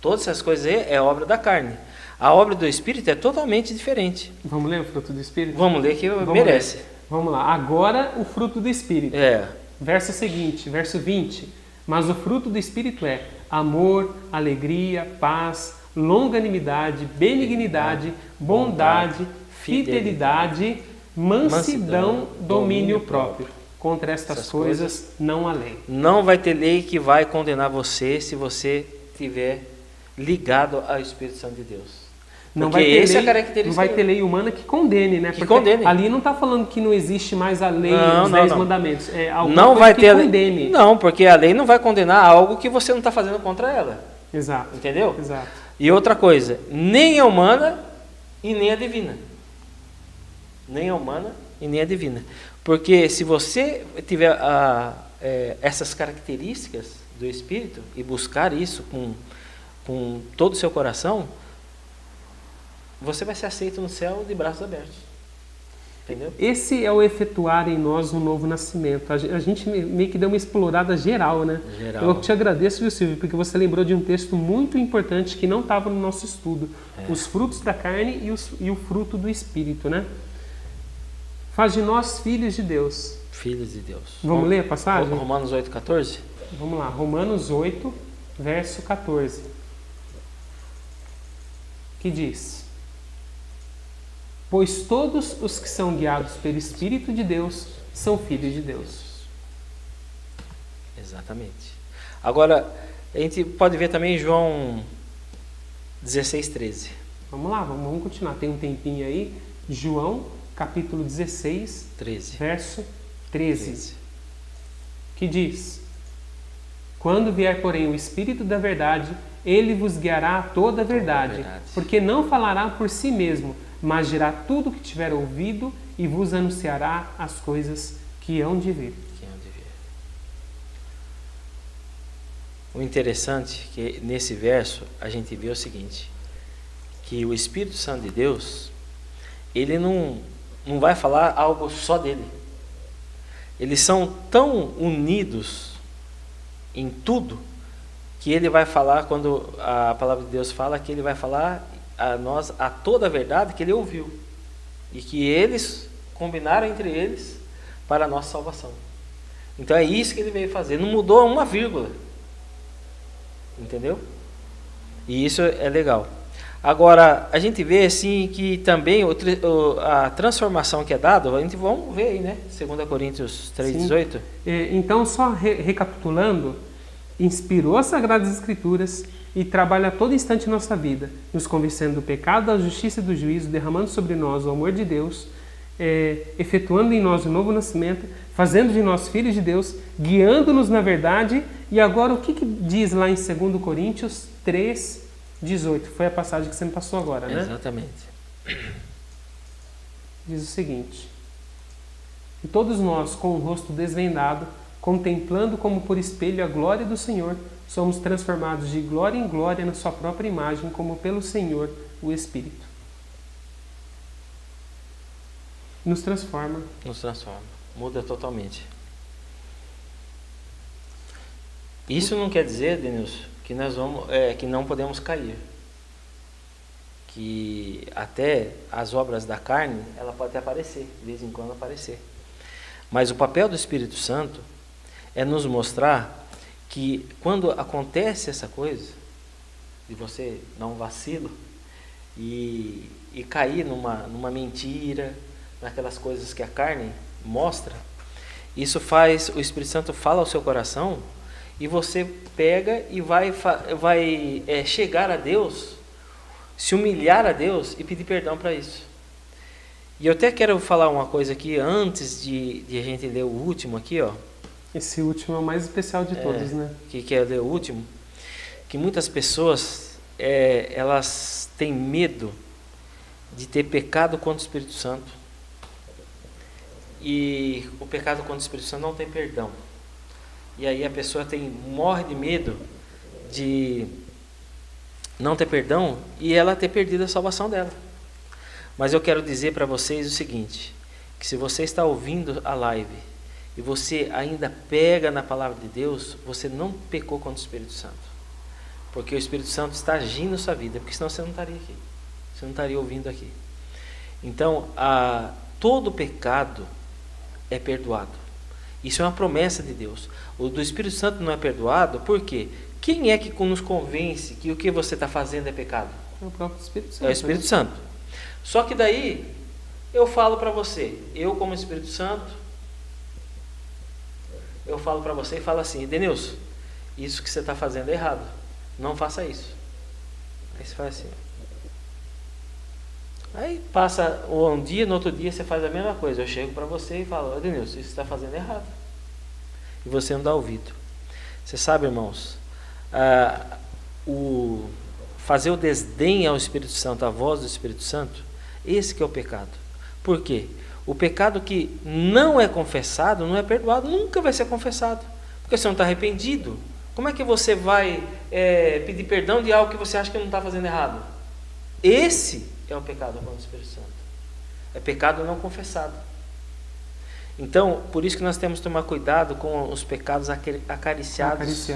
Todas essas coisas aí é obra da carne. A obra do Espírito é totalmente diferente. Vamos ler o fruto do Espírito? Vamos ler que merece. Vamos lá. Agora o fruto do Espírito. Verso seguinte, verso 20. Mas o fruto do Espírito é amor, alegria, paz, longanimidade, benignidade, bondade, fidelidade, mansidão, domínio próprio. Contra estas coisas não há lei. Não vai ter lei que vai condenar você se você estiver ligado ao Espírito Santo de Deus. Não vai, não vai ter lei humana que condene, né? Que condene. Ali não está falando que não existe mais a lei, os 10 mandamentos. É alguma não coisa vai que ter condene. Não, porque a lei não vai condenar algo que você não está fazendo contra ela. Exato. Entendeu? Exato. E outra coisa, nem a humana e nem a divina. Nem a humana e nem a divina. Porque se você tiver essas características do Espírito e buscar isso com todo o seu coração, você vai ser aceito no céu de braços abertos. Entendeu? Esse é o efetuar em nós um novo nascimento. A gente meio que deu uma explorada geral, né? Geral. Eu te agradeço, viu, Silvio, porque você lembrou de um texto muito importante que não estava no nosso estudo. Os frutos da carne e o fruto do Espírito, né? Faz de nós filhos de Deus. Filhos de Deus. Vamos ler a passagem? Romanos 8,14? Vamos lá. Romanos 8, verso 14. Que diz: pois todos os que são guiados pelo Espírito de Deus são filhos de Deus. Exatamente. Agora, a gente pode ver também João 16:13. Vamos lá, vamos continuar. Tem um tempinho aí. João, capítulo 16, 13. verso 13. Que diz: quando vier, porém, o Espírito da verdade, ele vos guiará a toda a verdade, verdade. porque não falará por si mesmo, mas dirá tudo o que tiver ouvido e vos anunciará as coisas que hão de vir. O interessante é que nesse verso a gente vê o seguinte, que o Espírito Santo de Deus, ele não vai falar algo só dele. Eles são tão unidos em tudo, que ele vai falar, quando a palavra de Deus fala, que ele vai falar a nós a toda a verdade que ele ouviu. E que eles combinaram entre eles para a nossa salvação. Então é isso que ele veio fazer. Não mudou uma vírgula. Entendeu? E isso é legal. Agora, a gente vê assim que também a transformação que é dada, a gente vamos ver aí, né? 2 Coríntios 3,18. Então, só recapitulando, inspirou as Sagradas Escrituras e trabalha a todo instante em nossa vida, nos convencendo do pecado, da justiça e do juízo, derramando sobre nós o amor de Deus, efetuando em nós o novo nascimento, fazendo de nós filhos de Deus, guiando-nos na verdade. E agora o que diz lá em 2 Coríntios 3,18? Foi a passagem que você me passou agora, né? Exatamente. Diz o seguinte: e todos nós, com o rosto desvendado, contemplando como por espelho a glória do Senhor, somos transformados de glória em glória na sua própria imagem, como pelo Senhor, o Espírito. Nos transforma. Nos transforma. Muda totalmente. Isso não quer dizer, Denilson, que nós que não podemos cair. Que até as obras da carne, ela pode até aparecer, de vez em quando aparecer. Mas o papel do Espírito Santo é nos mostrar que quando acontece essa coisa, de você dar um vacilo e cair numa mentira, naquelas coisas que a carne mostra, isso faz, o Espírito Santo fala ao seu coração e você pega e vai chegar a Deus, se humilhar a Deus e pedir perdão para isso. E eu até quero falar uma coisa aqui antes de a gente ler o último aqui, ó. Esse último é o mais especial de todos, né? Que quer ler o último, que muitas pessoas elas têm medo de ter pecado contra o Espírito Santo. E o pecado contra o Espírito Santo não tem perdão. E aí a pessoa morre de medo de não ter perdão e ela ter perdido a salvação dela. Mas eu quero dizer para vocês o seguinte, que se você está ouvindo a live e você ainda pega na palavra de Deus, você não pecou contra o Espírito Santo. Porque o Espírito Santo está agindo na sua vida, porque senão você não estaria aqui. Você não estaria ouvindo aqui. Então, todo pecado é perdoado. Isso é uma promessa de Deus. O do Espírito Santo não é perdoado, por quê? Quem é que nos convence que o que você está fazendo é pecado? É o próprio Espírito Santo. É o Espírito Santo. Só que daí, eu falo para você, eu como Espírito Santo, eu falo para você e falo assim, Denilson, isso que você está fazendo é errado. Não faça isso. Aí você faz assim. Aí passa um dia, no outro dia você faz a mesma coisa. Eu chego para você e falo, Denilson, isso que você está fazendo é errado. E você não dá ouvido. Você sabe, irmãos, fazer o desdém ao Espírito Santo, a voz do Espírito Santo, esse que é o pecado. Por quê? O pecado que não é confessado, não é perdoado, nunca vai ser confessado. Porque você não está arrependido. Como é que você vai pedir perdão de algo que você acha que não está fazendo errado? Esse é o pecado contra o Espírito Santo. É pecado não confessado. Então, por isso que nós temos que tomar cuidado com os pecados acariciados.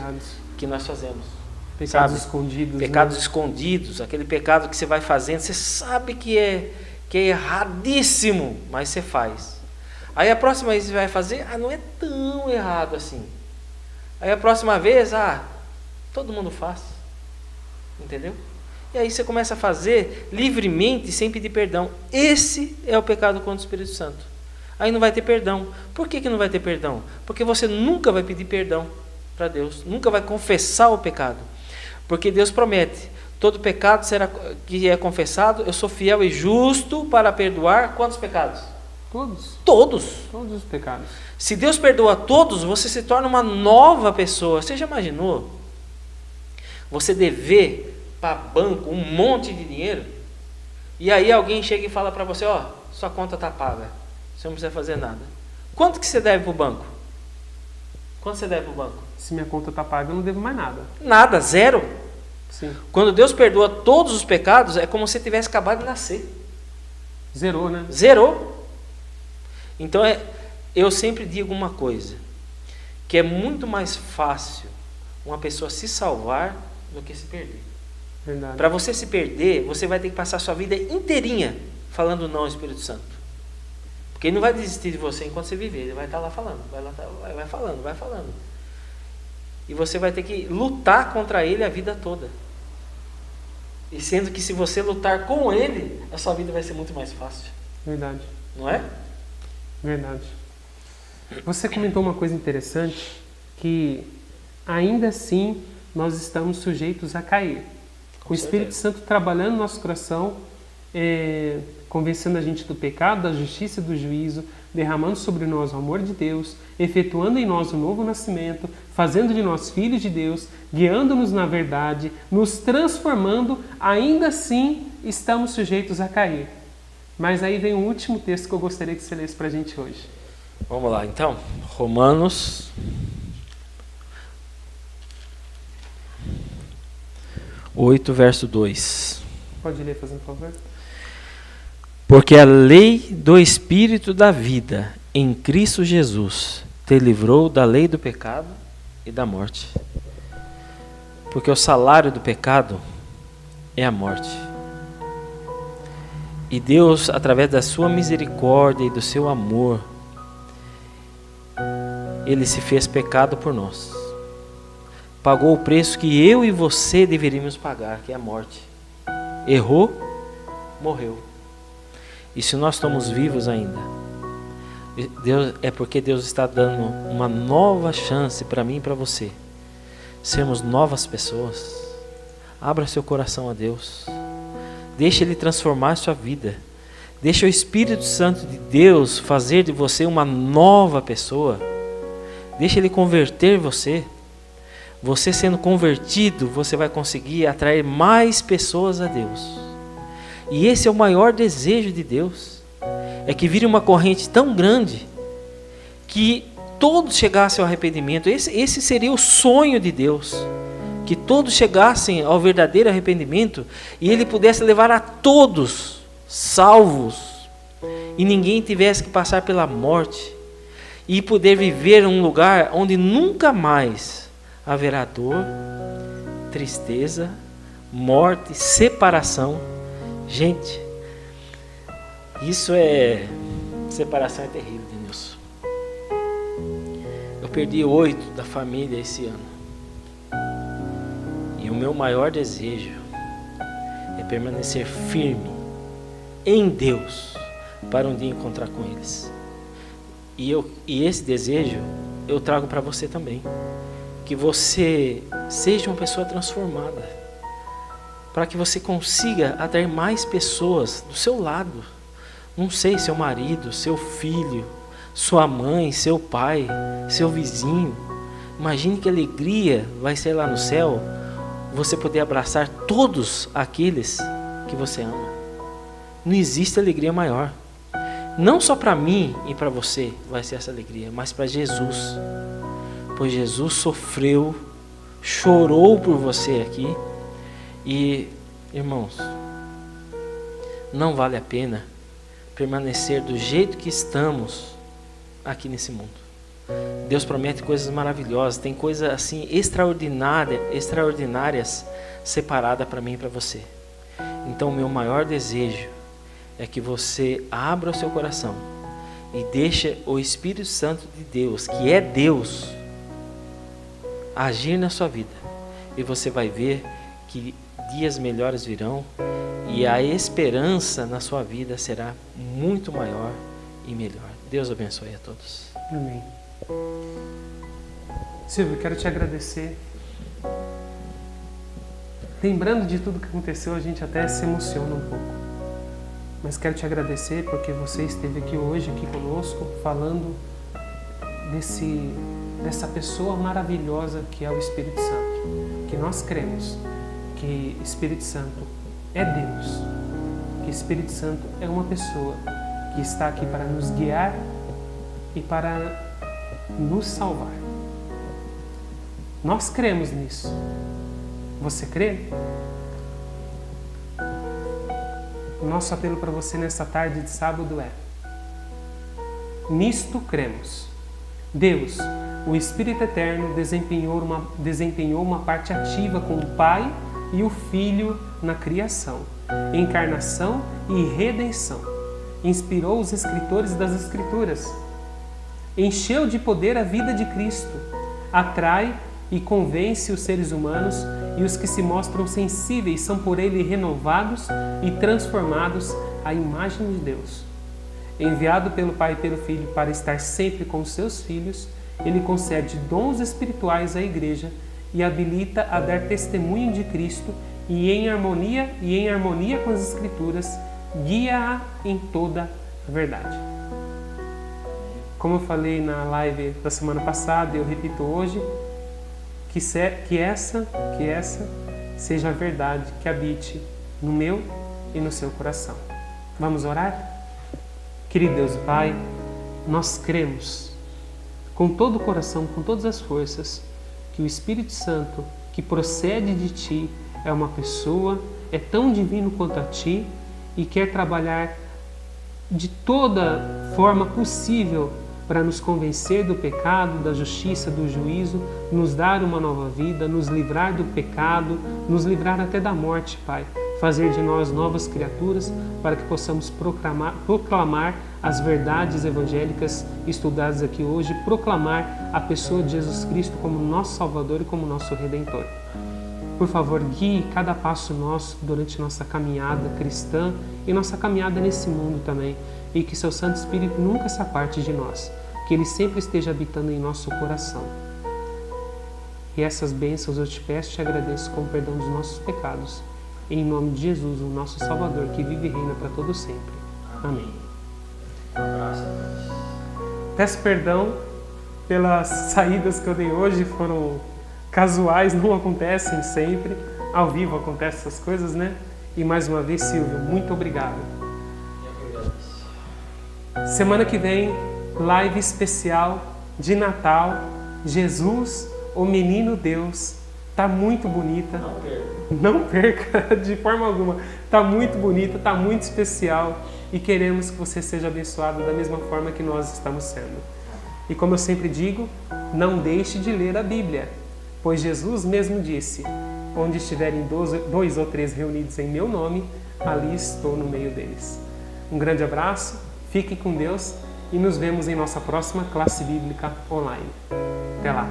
Que nós fazemos. Pecados escondidos. Pecados escondidos, aquele pecado que você vai fazendo, você sabe que é erradíssimo, mas você faz. Aí a próxima vez você vai fazer, não é tão errado assim. Aí a próxima vez, todo mundo faz. Entendeu? E aí você começa a fazer livremente, sem pedir perdão. Esse é o pecado contra o Espírito Santo. Aí não vai ter perdão. Por que não vai ter perdão? Porque você nunca vai pedir perdão para Deus. Nunca vai confessar o pecado. Porque Deus promete, todo pecado que é confessado, eu sou fiel e justo para perdoar quantos pecados? Todos os pecados. Se Deus perdoa todos, você se torna uma nova pessoa. Você já imaginou? Você dever para banco um monte de dinheiro, e aí alguém chega e fala para você, ó, sua conta está paga, você não precisa fazer nada. Quanto que você deve para o banco? Quanto você deve para o banco? Se minha conta está paga, eu não devo mais nada. Nada, zero. Sim. Quando Deus perdoa todos os pecados, é como se tivesse acabado de nascer. Zerou, né? Zerou. Então eu sempre digo uma coisa, que é muito mais fácil uma pessoa se salvar do que se perder. Verdade. Para você se perder, você vai ter que passar a sua vida inteirinha falando não ao Espírito Santo. Porque ele não vai desistir de você enquanto você viver, ele vai estar lá falando, vai falando. E você vai ter que lutar contra ele a vida toda. E sendo que se você lutar com ele, a sua vida vai ser muito mais fácil. Verdade. Não é? Verdade. Você comentou uma coisa interessante, que ainda assim nós estamos sujeitos a cair. Com o Espírito Santo trabalhando no nosso coração, convencendo a gente do pecado, da justiça e do juízo, derramando sobre nós o amor de Deus, efetuando em nós o novo nascimento, fazendo de nós filhos de Deus, guiando-nos na verdade, nos transformando, ainda assim estamos sujeitos a cair. Mas aí vem o último texto que eu gostaria que você lesse para a gente hoje. Vamos lá, então. Romanos 8, verso 2. Pode ler, fazendo favor? Porque a lei do Espírito da vida em Cristo Jesus te livrou da lei do pecado e da morte. Porque o salário do pecado é a morte. E Deus, através da sua misericórdia e do seu amor, Ele se fez pecado por nós. Pagou o preço que eu e você deveríamos pagar, que é a morte. Errou, morreu. E se nós estamos vivos ainda, é porque Deus está dando uma nova chance para mim e para você. Sermos novas pessoas. Abra seu coração a Deus. Deixe Ele transformar a sua vida. Deixe o Espírito Santo de Deus fazer de você uma nova pessoa. Deixe Ele converter você. Você sendo convertido, você vai conseguir atrair mais pessoas a Deus. E esse é o maior desejo de Deus. É que vire uma corrente tão grande que todos chegassem ao arrependimento. Esse seria o sonho de Deus. Que todos chegassem ao verdadeiro arrependimento e Ele pudesse levar a todos salvos. E ninguém tivesse que passar pela morte. E poder viver em um lugar onde nunca mais haverá dor, tristeza, morte, separação. Gente, separação é terrível, Denilson. Eu perdi 8 da família esse ano. E o meu maior desejo é permanecer firme em Deus para um dia encontrar com eles. E esse desejo eu trago para você também. Que você seja uma pessoa transformada. Para que você consiga atrair mais pessoas do seu lado. Não sei, seu marido, seu filho, sua mãe, seu pai, seu vizinho. Imagine que alegria vai ser lá no céu você poder abraçar todos aqueles que você ama. Não existe alegria maior. Não só para mim e para você vai ser essa alegria, mas para Jesus. Pois Jesus sofreu, chorou por você aqui. E, irmãos, não vale a pena permanecer do jeito que estamos aqui nesse mundo. Deus promete coisas maravilhosas, tem coisas assim extraordinárias separadas para mim e para você. Então, o meu maior desejo é que você abra o seu coração e deixe o Espírito Santo de Deus, que é Deus, agir na sua vida. E você vai ver que dias melhores virão e a esperança na sua vida será muito maior e melhor. Deus abençoe a todos. Amém. Silvio, quero te agradecer. Lembrando de tudo que aconteceu, a gente até se emociona um pouco. Mas quero te agradecer porque você esteve aqui hoje, aqui conosco, falando dessa pessoa maravilhosa que é o Espírito Santo. que nós cremos que Espírito Santo é Deus, que Espírito Santo é uma pessoa que está aqui para nos guiar e para nos salvar. Nós cremos nisso. Você crê? O nosso apelo para você nessa tarde de sábado é: nisto cremos. Deus, o Espírito Eterno, desempenhou uma parte ativa com o Pai e o Filho na criação, encarnação e redenção. Inspirou os escritores das Escrituras. Encheu de poder a vida de Cristo. Atrai e convence os seres humanos, e os que se mostram sensíveis são por ele renovados e transformados à imagem de Deus. Enviado pelo Pai e pelo Filho para estar sempre com os seus filhos, ele concede dons espirituais à Igreja e habilita a dar testemunho de Cristo e em harmonia com as Escrituras, guia-a em toda a verdade. Como eu falei na live da semana passada, eu repito hoje, que essa seja a verdade que habite no meu e no seu coração. Vamos orar? Querido Deus e Pai, nós cremos com todo o coração, com todas as forças, que o Espírito Santo que procede de Ti é uma pessoa, é tão divino quanto a Ti e quer trabalhar de toda forma possível para nos convencer do pecado, da justiça, do juízo, nos dar uma nova vida, nos livrar do pecado, nos livrar até da morte, Pai. Fazer de nós novas criaturas para que possamos proclamar as verdades evangélicas estudadas aqui hoje, proclamar a pessoa de Jesus Cristo como nosso Salvador e como nosso Redentor. Por favor, guie cada passo nosso durante nossa caminhada cristã e nossa caminhada nesse mundo também, e que Seu Santo Espírito nunca se aparte de nós, que Ele sempre esteja habitando em nosso coração. E essas bênçãos eu te peço e te agradeço com o perdão dos nossos pecados. Em nome de Jesus, o nosso Salvador, que vive e reina para todo sempre. Amém. Um abraço a todos. Peço perdão pelas saídas que eu dei hoje, foram casuais, não acontecem sempre. Ao vivo acontecem essas coisas, né? E mais uma vez, Silvio, muito obrigado. Semana que vem, live especial de Natal. Jesus, o Menino Deus. Tá muito bonita. Não perca de forma alguma. Tá muito bonita, tá muito especial. E queremos que você seja abençoado da mesma forma que nós estamos sendo. E como eu sempre digo, não deixe de ler a Bíblia. Pois Jesus mesmo disse: onde estiverem 2 ou 3 reunidos em meu nome, ali estou no meio deles. Um grande abraço, fiquem com Deus e nos vemos em nossa próxima classe bíblica online. Até lá!